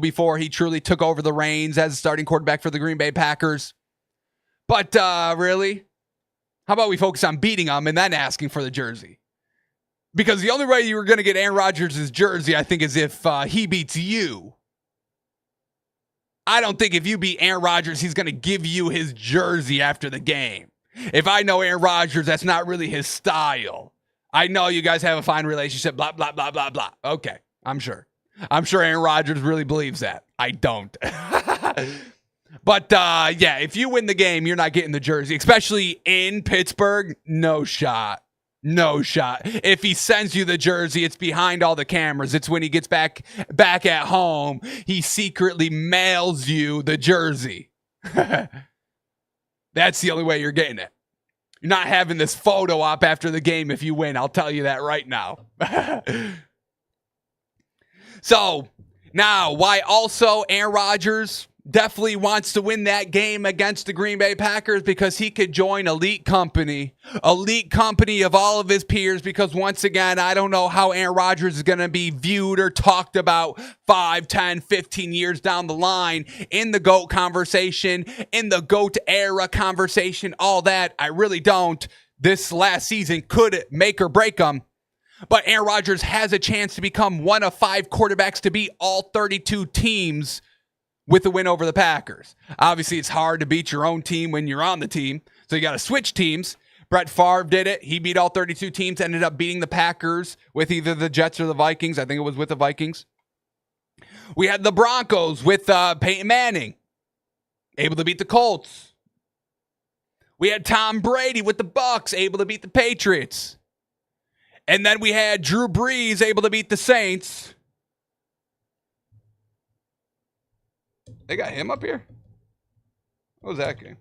before he truly took over the reins as a starting quarterback for the Green Bay Packers. But really, how about we focus on beating them and then asking for the jersey? Because the only way you were going to get Aaron Rodgers' jersey, I think, is if he beats you. I don't think if you beat Aaron Rodgers, he's going to give you his jersey after the game. If I know Aaron Rodgers, that's not really his style. I know you guys have a fine relationship, blah, blah, blah, blah, blah. Okay, I'm sure. I'm sure Aaron Rodgers really believes that. I don't. But, if you win the game, you're not getting the jersey, especially in Pittsburgh. No shot. No shot. If he sends you the jersey, it's behind all the cameras. It's when he gets back at home, he secretly mails you the jersey. That's the only way you're getting it. You're not having this photo op after the game if you win. I'll tell you that right now. So, now, why also Aaron Rodgers definitely wants to win that game against the Green Bay Packers? Because he could join elite company of all of his peers, because once again, I don't know how Aaron Rodgers is going to be viewed or talked about 5, 10, 15 years down the line in the GOAT conversation, in the GOAT era conversation, all that. I really don't. This last season could make or break him. But Aaron Rodgers has a chance to become one of 5 quarterbacks to beat all 32 teams with the win over the Packers. Obviously, it's hard to beat your own team when you're on the team, so you got to switch teams. Brett Favre did it. He beat all 32 teams, ended up beating the Packers with either the Jets or the Vikings. I think it was with the Vikings. We had the Broncos with Peyton Manning, able to beat the Colts. We had Tom Brady with the Bucs, able to beat the Patriots. And then we had Drew Brees able to beat the Saints. They got him up here? What was that game?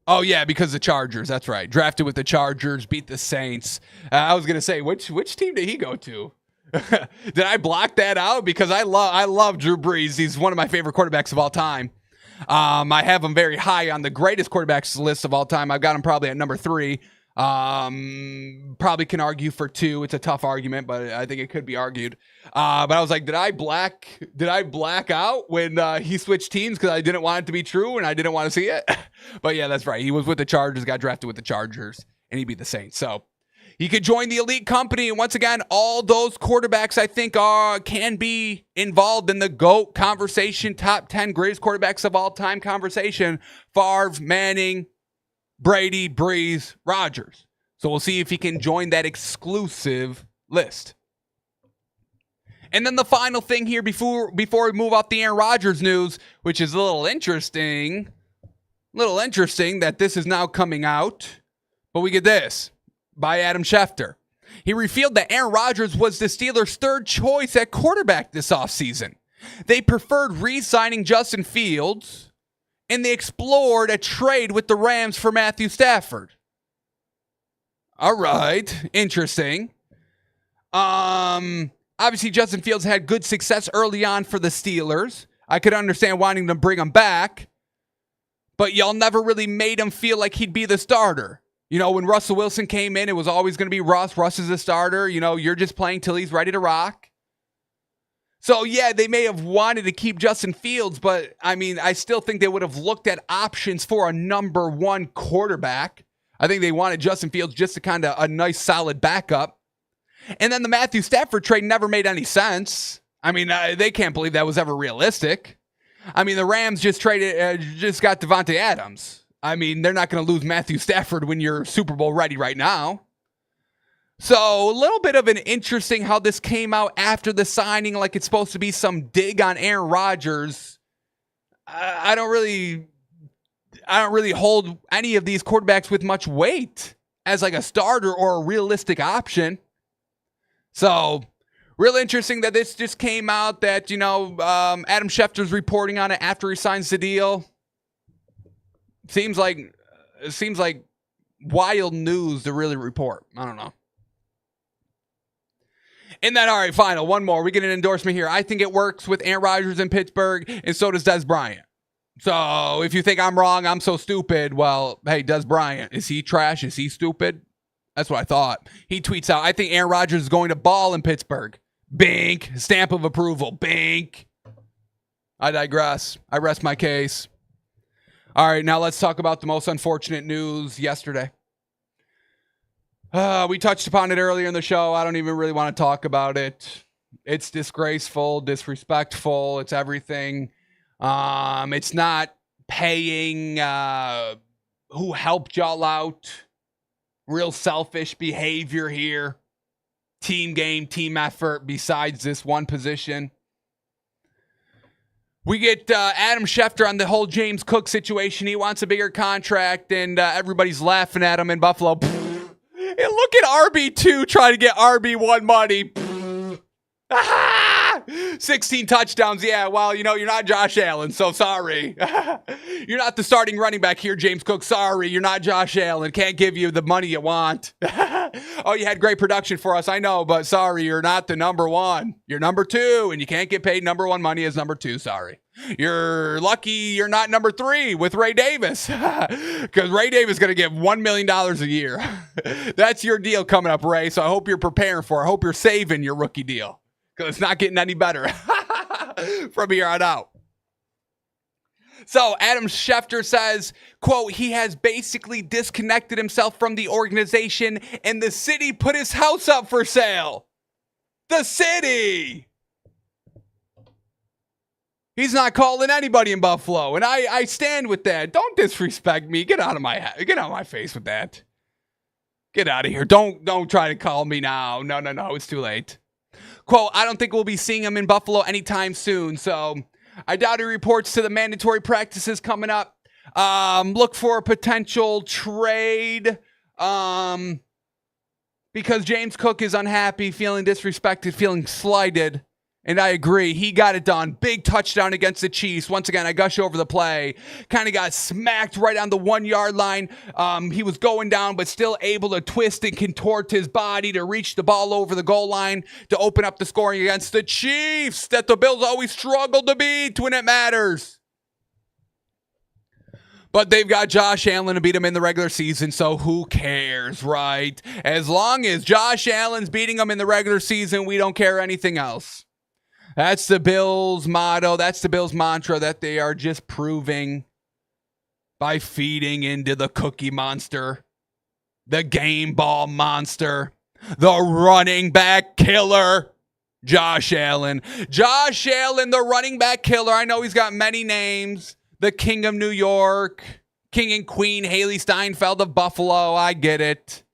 Oh, yeah, because the Chargers. That's right. Drafted with the Chargers, beat the Saints. I was going to say, which team did he go to? Did I block that out? Because I love Drew Brees. He's one of my favorite quarterbacks of all time. I have him very high on the greatest quarterbacks list of all time. I've got him probably at number 3. Probably can argue for 2. It's a tough argument, but I think it could be argued. But I was like, did I black out when he switched teams because I didn't want it to be true and I didn't want to see it? But yeah, that's right. He was with the Chargers, got drafted with the Chargers, and he beat the Saints. So he could join the elite company. And once again, all those quarterbacks I think can be involved in the GOAT conversation, top 10 greatest quarterbacks of all time conversation. Favre, Manning, Brady, Brees, Rodgers. So we'll see if he can join that exclusive list. And then the final thing here before we move off the Aaron Rodgers news, which is a little interesting that this is now coming out. But we get this by Adam Schefter. He revealed that Aaron Rodgers was the Steelers' third choice at quarterback this offseason. They preferred re-signing Justin Fields, and they explored a trade with the Rams for Matthew Stafford. All right, interesting. Obviously, Justin Fields had good success early on for the Steelers. I could understand wanting to bring him back, but y'all never really made him feel like he'd be the starter. You know, when Russell Wilson came in, it was always going to be Russ. Russ is the starter. You know, you're just playing till he's ready to rock. So, yeah, they may have wanted to keep Justin Fields, but, I mean, I still think they would have looked at options for a number 1 quarterback. I think they wanted Justin Fields just to kind of a nice, solid backup. And then the Matthew Stafford trade never made any sense. I mean, they can't believe that was ever realistic. I mean, the Rams just got Devontae Adams. I mean, they're not going to lose Matthew Stafford when you're Super Bowl ready right now. So a little bit of an interesting how this came out after the signing, like it's supposed to be some dig on Aaron Rodgers. I don't really hold any of these quarterbacks with much weight as like a starter or a realistic option. So real interesting that this just came out that, you know, Adam Schefter's reporting on it after he signs the deal. Seems like wild news to really report. I don't know. And then, all right, final, one more. We get an endorsement here. I think it works with Aaron Rodgers in Pittsburgh, and so does Dez Bryant. So if you think I'm wrong, I'm so stupid, well, hey, Dez Bryant, is he trash? Is he stupid? That's what I thought. He tweets out, I think Aaron Rodgers is going to ball in Pittsburgh. Bink. Stamp of approval. Bink. I digress. I rest my case. All right, now let's talk about the most unfortunate news yesterday. We touched upon it earlier in the show. I don't even really want to talk about it. It's disgraceful, disrespectful. It's everything. It's not paying who helped y'all out. Real selfish behavior here. Team game, team effort besides this one position. We get Adam Schefter on the whole James Cook situation. He wants a bigger contract, and everybody's laughing at him in Buffalo. And look at RB2 trying to get RB1 money. 16 touchdowns. Yeah, well, you know, you're not Josh Allen, so sorry. You're not the starting running back here, James Cook. Sorry, you're not Josh Allen. Can't give you the money you want. Oh, you had great production for us, I know, but sorry, you're not the number 1. You're number 2, and you can't get paid number 1 money as number 2. Sorry. You're lucky you're not number 3 with Ray Davis, because Ray Davis is going to get $1 million a year. That's your deal coming up, Ray, so I hope you're preparing for it. I hope you're saving your rookie deal, because it's not getting any better from here on out. So Adam Schefter says, quote, he has basically disconnected himself from the organization, and the city put his house up for sale. The city. He's not calling anybody in Buffalo, and I stand with that. Don't disrespect me. Get out of my face with that. Get out of here. Don't try to call me now. No. It's too late. Quote, I don't think we'll be seeing him in Buffalo anytime soon, so I doubt he reports to the mandatory practices coming up. Look for a potential trade because James Cook is unhappy, feeling disrespected, feeling slighted. And I agree. He got it done. Big touchdown against the Chiefs. Once again, I gush over the play. Kind of got smacked right on the 1 yard line. He was going down, but still able to twist and contort his body to reach the ball over the goal line to open up the scoring against the Chiefs that the Bills always struggle to beat when it matters. But they've got Josh Allen to beat him in the regular season, so who cares, right? As long as Josh Allen's beating him in the regular season, we don't care anything else. That's the Bills' motto. That's the Bills' mantra that they are just proving by feeding into the cookie monster, the game ball monster, the running back killer, Josh Allen. Josh Allen, the running back killer. I know he's got many names. The King of New York, King and Queen, Haley Steinfeld of Buffalo. I get it.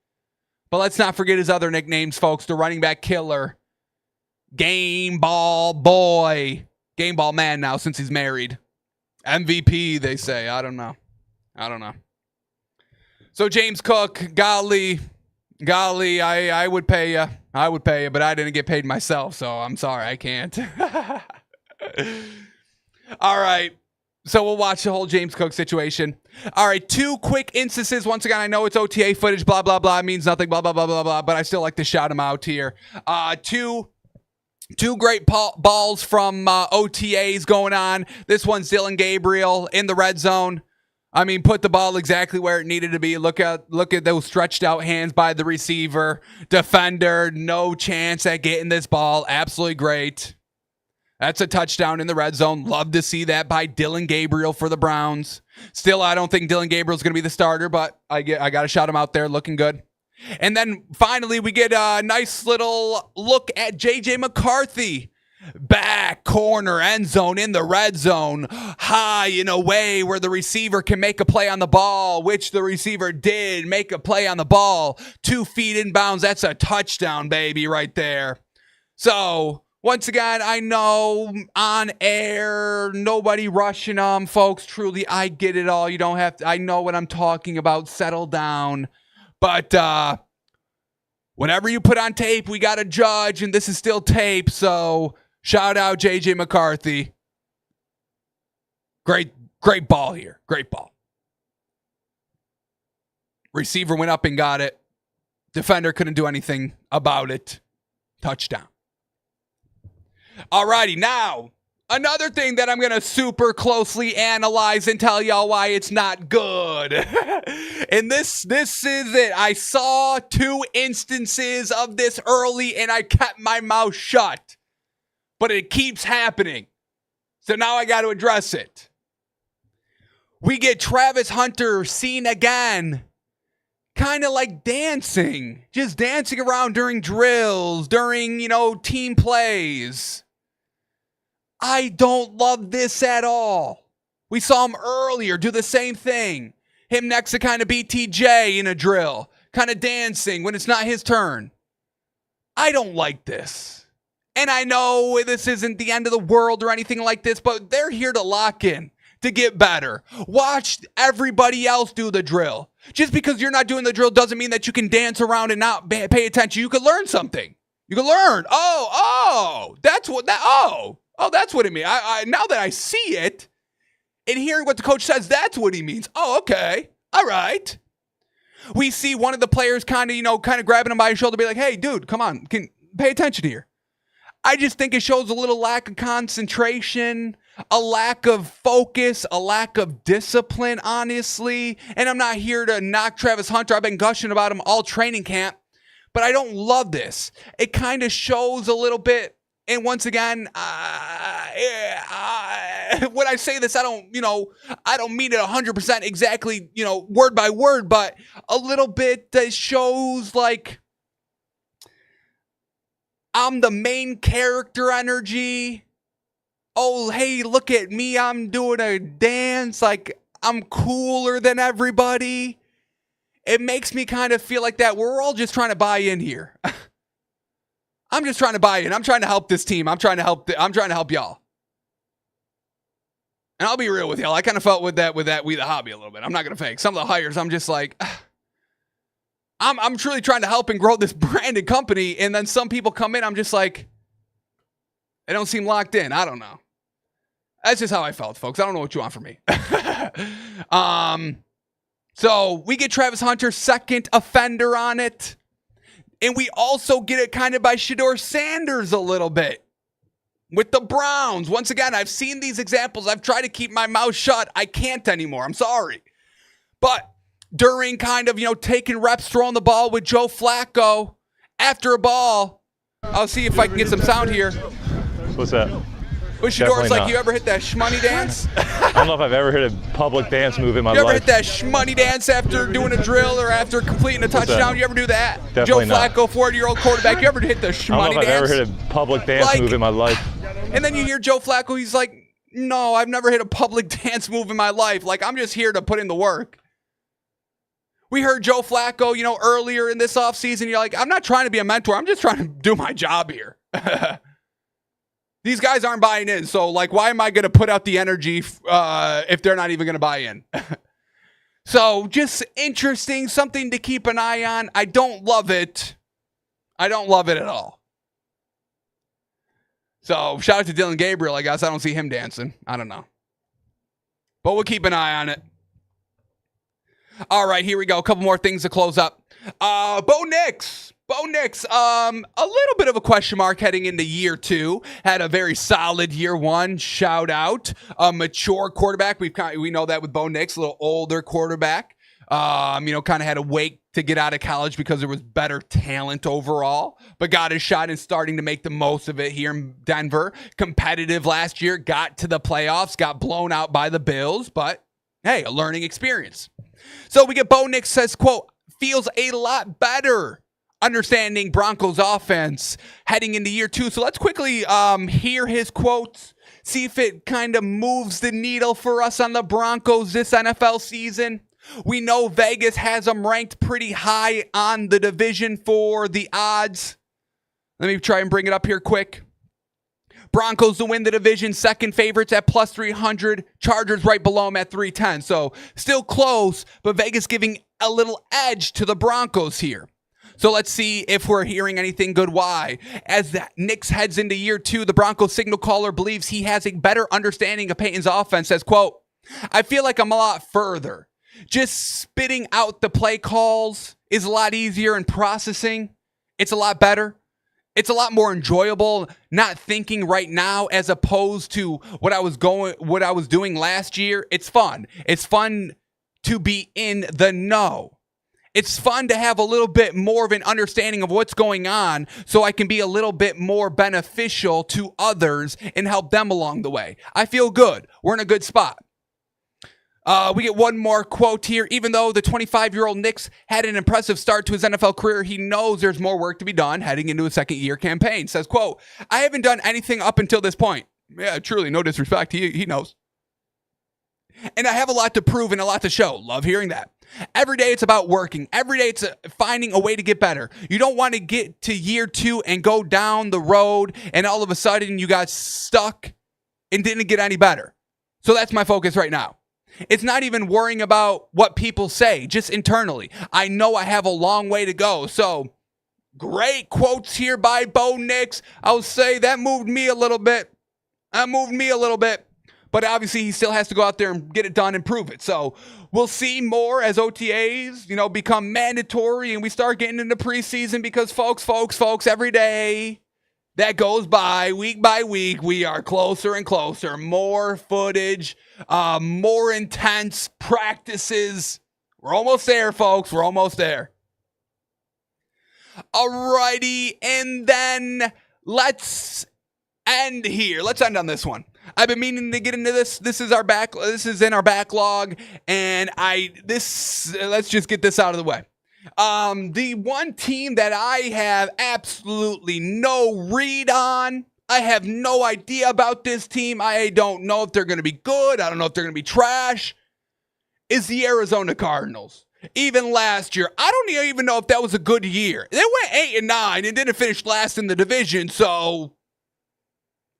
But let's not forget his other nicknames, folks. The running back killer. Game ball boy. Game ball man now since he's married. MVP, they say. I don't know. So James Cook, golly, I would pay you. But I didn't get paid myself, so I'm sorry, I can't. All right. So we'll watch the whole James Cook situation. All right, 2 quick instances. Once again, I know it's OTA footage, blah, blah, blah. It means nothing, blah, blah, blah, blah, blah. But I still like to shout them out here. Two great balls from OTAs going on. This one's Dillon Gabriel in the red zone. I mean, put the ball exactly where it needed to be. Look at those stretched out hands by the receiver. Defender, no chance at getting this ball. Absolutely great. That's a touchdown in the red zone. Love to see that by Dillon Gabriel for the Browns. Still, I don't think Dillon Gabriel's going to be the starter, but I got to shout him out there. Looking good. And then finally, we get a nice little look at J.J. McCarthy. Back corner end zone in the red zone. High and away where the receiver can make a play on the ball, which the receiver did make a play on the ball. 2 feet inbounds. That's a touchdown, baby, right there. So once again, I know on air, nobody rushing them, folks. Truly, I get it all. You don't have to. I know what I'm talking about. Settle down. But whatever you put on tape, we got to judge, and this is still tape. So shout out J.J. McCarthy. Great ball here. Great ball. Receiver went up and got it. Defender couldn't do anything about it. Touchdown. Alrighty, now, another thing that I'm going to super closely analyze and tell y'all why it's not good. And this is it. I saw 2 instances of this early and I kept my mouth shut. But it keeps happening. So now I got to address it. We get Travis Hunter seen again. Kind of like dancing. Just dancing around during drills, during, team plays. I don't love this at all. We saw him earlier do the same thing. Him next to kind of BTJ in a drill. Kind of dancing when it's not his turn. I don't like this. And I know this isn't the end of the world or anything like this, but they're here to lock in, to get better. Watch everybody else do the drill. Just because you're not doing the drill doesn't mean that you can dance around and not pay attention. You can learn something. You can learn. That's what it means. I now that I see it and hearing what the coach says, that's what he means. Oh, okay. All right. We see one of the players kind of grabbing him by his shoulder, be like, hey, dude, come on, pay attention here. I just think it shows a little lack of concentration, a lack of focus, a lack of discipline, honestly. And I'm not here to knock Travis Hunter. I've been gushing about him all training camp, but I don't love this. It kind of shows a little bit. And once again, when I say this, I don't mean it 100% exactly, word by word, but a little bit that shows like I'm the main character energy. oh, hey, look at me, I'm doing a dance, like I'm cooler than everybody. It makes me kind of feel like that we're all just trying to buy in here. I'm just trying to buy in. I'm trying to help this team. I'm trying to help y'all. And I'll be real with y'all. I kind of felt with that We the Hobby a little bit. I'm not gonna fake. Some of the hires, I'm just like, I'm truly trying to help and grow this brand and company, and then some people come in, I'm just like, they don't seem locked in. I don't know. That's just how I felt, folks. I don't know what you want from me. So we get Travis Hunter, second offender on it. And we also get it kind of by Shedeur Sanders a little bit with the Browns. Once again, I've seen these examples. I've tried to keep my mouth shut. I can't anymore. I'm sorry. But during kind of, taking reps, throwing the ball with Joe Flacco, after a ball, I'll see if I can get some sound here. What's that? With Shedor's like, you ever hit that shmoney dance? I don't know if I've ever hit a public dance move in my life. You ever hit that shmoney dance after doing a drill or after completing a touchdown? You ever do that? Definitely Joe Flacco, 40-year-old quarterback, you ever hit the shmoney dance? I don't know if I've ever hit a public dance move in my life. And then you hear Joe Flacco, he's like, no, I've never hit a public dance move in my life. Like, I'm just here to put in the work. We heard Joe Flacco, earlier in this offseason. You're like, I'm not trying to be a mentor. I'm just trying to do my job here. These guys aren't buying in. So, why am I going to put out the energy if they're not even going to buy in? So, just interesting. Something to keep an eye on. I don't love it. I don't love it at all. So, shout out to Dylan Gabriel, I guess. I don't see him dancing. I don't know. But we'll keep an eye on it. All right, here we go. A couple more things to close up. Bo Nix, a little bit of a question mark heading into year 2. Had a very solid year 1. Shout out. A mature quarterback. We know that with Bo Nix, a little older quarterback. Kind of had to wait to get out of college because there was better talent overall, but got his shot and starting to make the most of it here in Denver. Competitive last year, got to the playoffs, got blown out by the Bills, but hey, a learning experience. So we get Bo Nix says, quote, feels a lot better understanding Broncos offense heading into year 2. So let's quickly hear his quotes, see if it kind of moves the needle for us on the Broncos this NFL season. We know Vegas has them ranked pretty high on the division for the odds. Let me try and bring it up here quick. Broncos to win the division, second favorites at plus 300. Chargers right below them at 310. So still close, but Vegas giving a little edge to the Broncos here. So let's see if we're hearing anything good. Why? As the Knicks heads into year 2, the Broncos signal caller believes he has a better understanding of Peyton's offense. Says, quote, I feel like I'm a lot further. Just spitting out the play calls is a lot easier in processing. It's a lot better. It's a lot more enjoyable not thinking right now as opposed to what I was doing last year. It's fun. It's fun to be in the know. It's fun to have a little bit more of an understanding of what's going on so I can be a little bit more beneficial to others and help them along the way. I feel good. We're in a good spot. We get one more quote here. Even though the 25-year-old Knicks had an impressive start to his NFL career, he knows there's more work to be done heading into a second-year campaign. Says, quote, I haven't done anything up until this point. Yeah, truly, no disrespect. He knows. And I have a lot to prove and a lot to show. Love hearing that. Every day it's about working. Every day it's finding a way to get better. You don't want to get to year 2 and go down the road and all of a sudden you got stuck and didn't get any better. So that's my focus right now. It's not even worrying about what people say, just internally. I know I have a long way to go. So great quotes here by Bo Nix. I'll say that moved me a little bit. But obviously he still has to go out there and get it done and prove it. So we'll see more as OTAs, become mandatory and we start getting into preseason because folks, every day that goes by week, we are closer and closer. More footage, more intense practices. We're almost there, folks. We're almost there. Alrighty, and then let's end here. Let's end on this one. I've been meaning to get into this. This is in our backlog, and let's just get this out of the way. The one team that I have absolutely no read on I have no idea about this team. I don't know if they're going to be good. I don't know if they're going to be trash. Is the Arizona Cardinals. Even last year, I don't even know if that was a good year. They went 8-9 and didn't finish last in the division,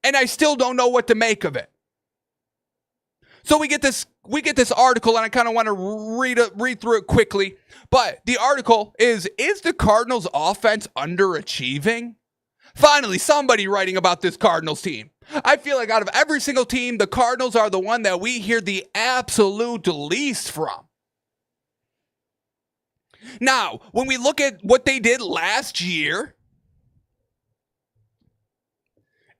and I still don't know what to make of it. So we get this article, and I kind of want to read through it quickly. But the article is the Cardinals offense underachieving? Finally, somebody writing about this Cardinals team. I feel like out of every single team, the Cardinals are the one that we hear the absolute least from. Now, when we look at what they did last year,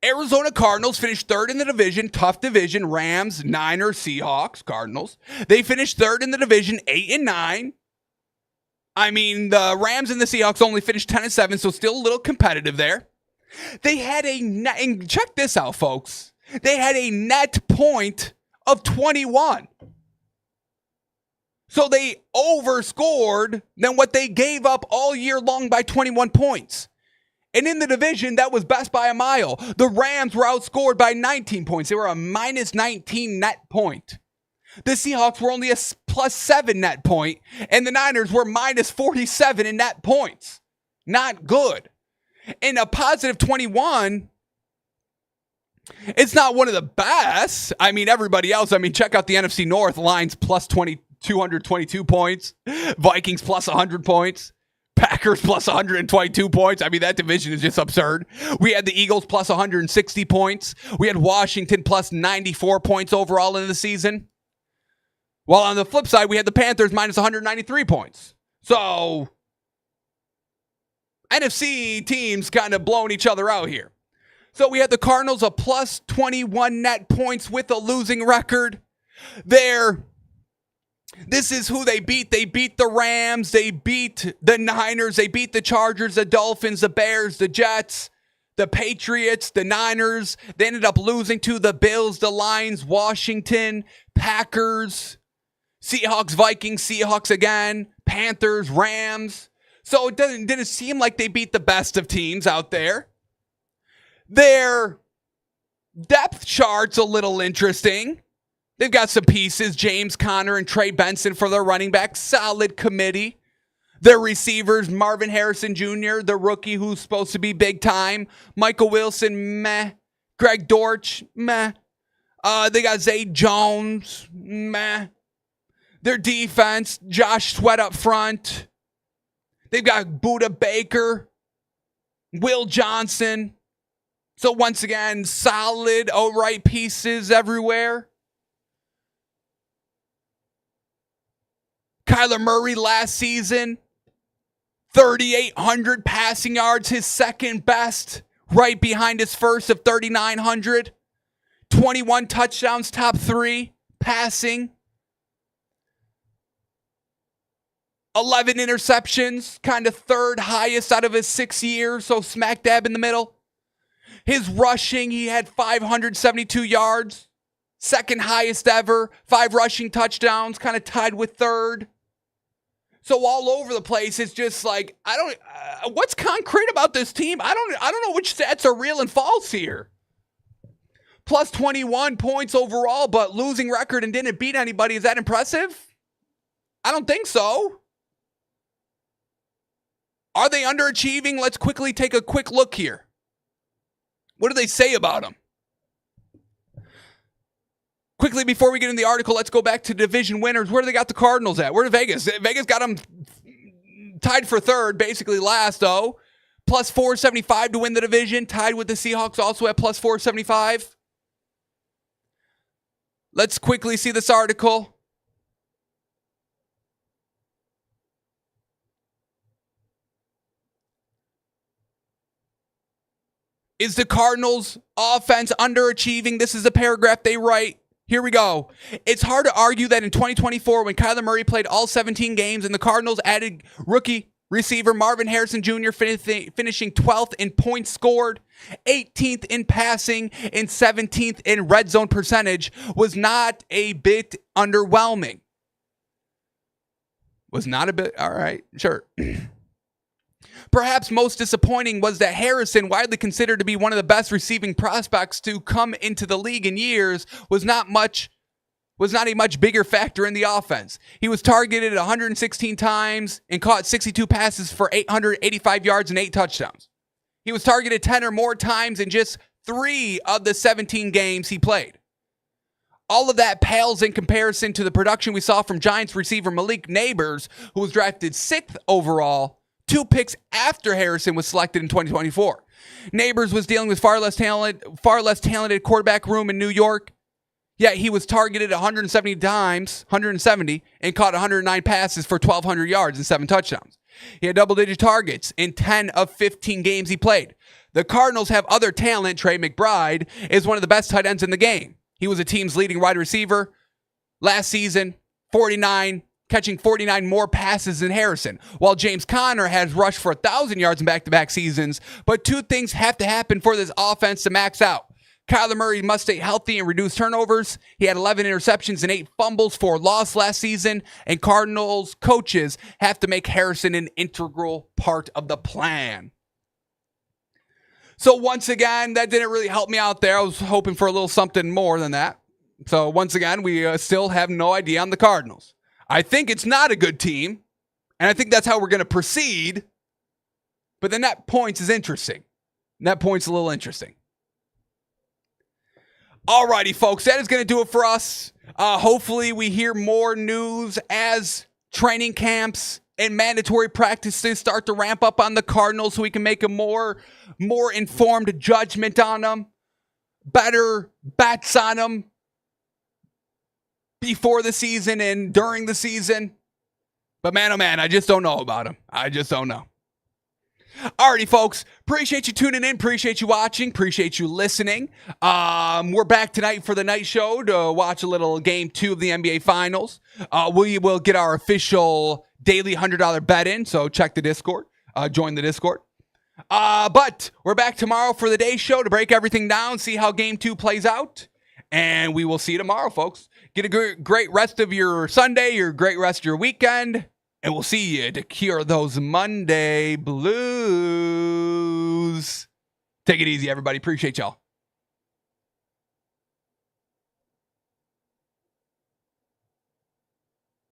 Arizona Cardinals finished third in the division, tough division, Rams, Niners, Seahawks, Cardinals. They finished third in the division, 8-9. I mean, the Rams and the Seahawks only finished 10-7, so still a little competitive there. They had and check this out, folks. They had a net point of 21. So they overscored than what they gave up all year long by 21 points. And in the division, that was best by a mile. The Rams were outscored by 19 points. They were a minus 19 net point. The Seahawks were only a plus 7 net point, and the Niners were minus 47 in net points. Not good. And a positive 21, it's not one of the best. I mean, everybody else, check out the NFC North. Lions plus 222 points. Vikings plus 100 points. Packers plus 122 points. That division is just absurd. We had the Eagles plus 160 points. We had Washington plus 94 points overall in the season. While on the flip side, we had the Panthers minus 193 points. So, NFC teams kind of blowing each other out here. So we had the Cardinals a plus 21 net points with a losing record. This is who they beat. They beat the Rams. They beat the Niners. They beat the Chargers, the Dolphins, the Bears, the Jets, the Patriots, the Niners. They ended up losing to the Bills, the Lions, Washington, Packers, Seahawks, Vikings, Seahawks again, Panthers, Rams. So it didn't seem like they beat the best of teams out there. Their depth chart's a little interesting. They've got some pieces, James Conner and Trey Benson for their running back. Solid committee. Their receivers, Marvin Harrison Jr., the rookie who's supposed to be big time. Michael Wilson, meh. Greg Dortch, meh. They got Zay Jones, meh. Their defense, Josh Sweat up front. They've got Budda Baker, Will Johnson. So once again, solid, all right pieces everywhere. Kyler Murray last season, 3,800 passing yards, his second best, right behind his first of 3,900. 21 touchdowns, top 3 passing. 11 interceptions, kind of third highest out of his 6 years, so smack dab in the middle. His rushing, he had 572 yards, second highest ever. 5 rushing touchdowns, kind of tied with third. So all over the place, it's just like, what's concrete about this team? I don't know which stats are real and false here. Plus 21 points overall, but losing record and didn't beat anybody. Is that impressive? I don't think so. Are they underachieving? Let's quickly take a quick look here. What do they say about them? Quickly, before we get in the article, let's go back to division winners. Where do they got the Cardinals at? Where did Vegas? Vegas got them tied for third, basically last, though. Plus 475 to win the division. Tied with the Seahawks, also at plus 475. Let's quickly see this article. Is the Cardinals' offense underachieving? This is a paragraph they write. Here we go. It's hard to argue that in 2024, when Kyler Murray played all 17 games and the Cardinals added rookie receiver Marvin Harrison Jr. finishing 12th in points scored, 18th in passing, and 17th in red zone percentage, was not a bit underwhelming. Was not a bit, all right, sure. Perhaps most disappointing was that Harrison, widely considered to be one of the best receiving prospects to come into the league in years, was not a much bigger factor in the offense. He was targeted 116 times and caught 62 passes for 885 yards and 8 touchdowns. He was targeted 10 or more times in just 3 of the 17 games he played. All of that pales in comparison to the production we saw from Giants receiver Malik Nabers, who was drafted 6th overall, 2 picks after Harrison was selected in 2024. Nabers was dealing with far less talented quarterback room in New York, yet he was targeted 170 times, and caught 109 passes for 1,200 yards and 7 touchdowns. He had double-digit targets in 10 of 15 games he played. The Cardinals have other talent. Trey McBride is one of the best tight ends in the game. He was the team's leading wide receiver last season, catching 49 more passes than Harrison, while James Conner has rushed for 1,000 yards in back-to-back seasons. But 2 things have to happen for this offense to max out. Kyler Murray must stay healthy and reduce turnovers. He had 11 interceptions and 8 fumbles for loss last season, and Cardinals coaches have to make Harrison an integral part of the plan. So once again, that didn't really help me out there. I was hoping for a little something more than that. So once again, we still have no idea on the Cardinals. I think it's not a good team, and I think that's how we're going to proceed. But the net points is interesting. Net points a little interesting. Alrighty, folks, that is going to do it for us. Hopefully we hear more news as training camps and mandatory practices start to ramp up on the Cardinals so we can make a more informed judgment on them, better bets on them before the season and during the season. But man, oh man, I just don't know about them. I just don't know. Alrighty, folks. Appreciate you tuning in. Appreciate you watching. Appreciate you listening. We're back tonight for the night show to watch a little game 2 of the NBA Finals. We will get our official daily $100 bet in, so check the Discord. Join the Discord. But we're back tomorrow for the day show to break everything down, see how game 2 plays out, and we will see you tomorrow, folks. Get a great rest of your Sunday, your great rest of your weekend. And we'll see you to cure those Monday blues. Take it easy, everybody. Appreciate y'all.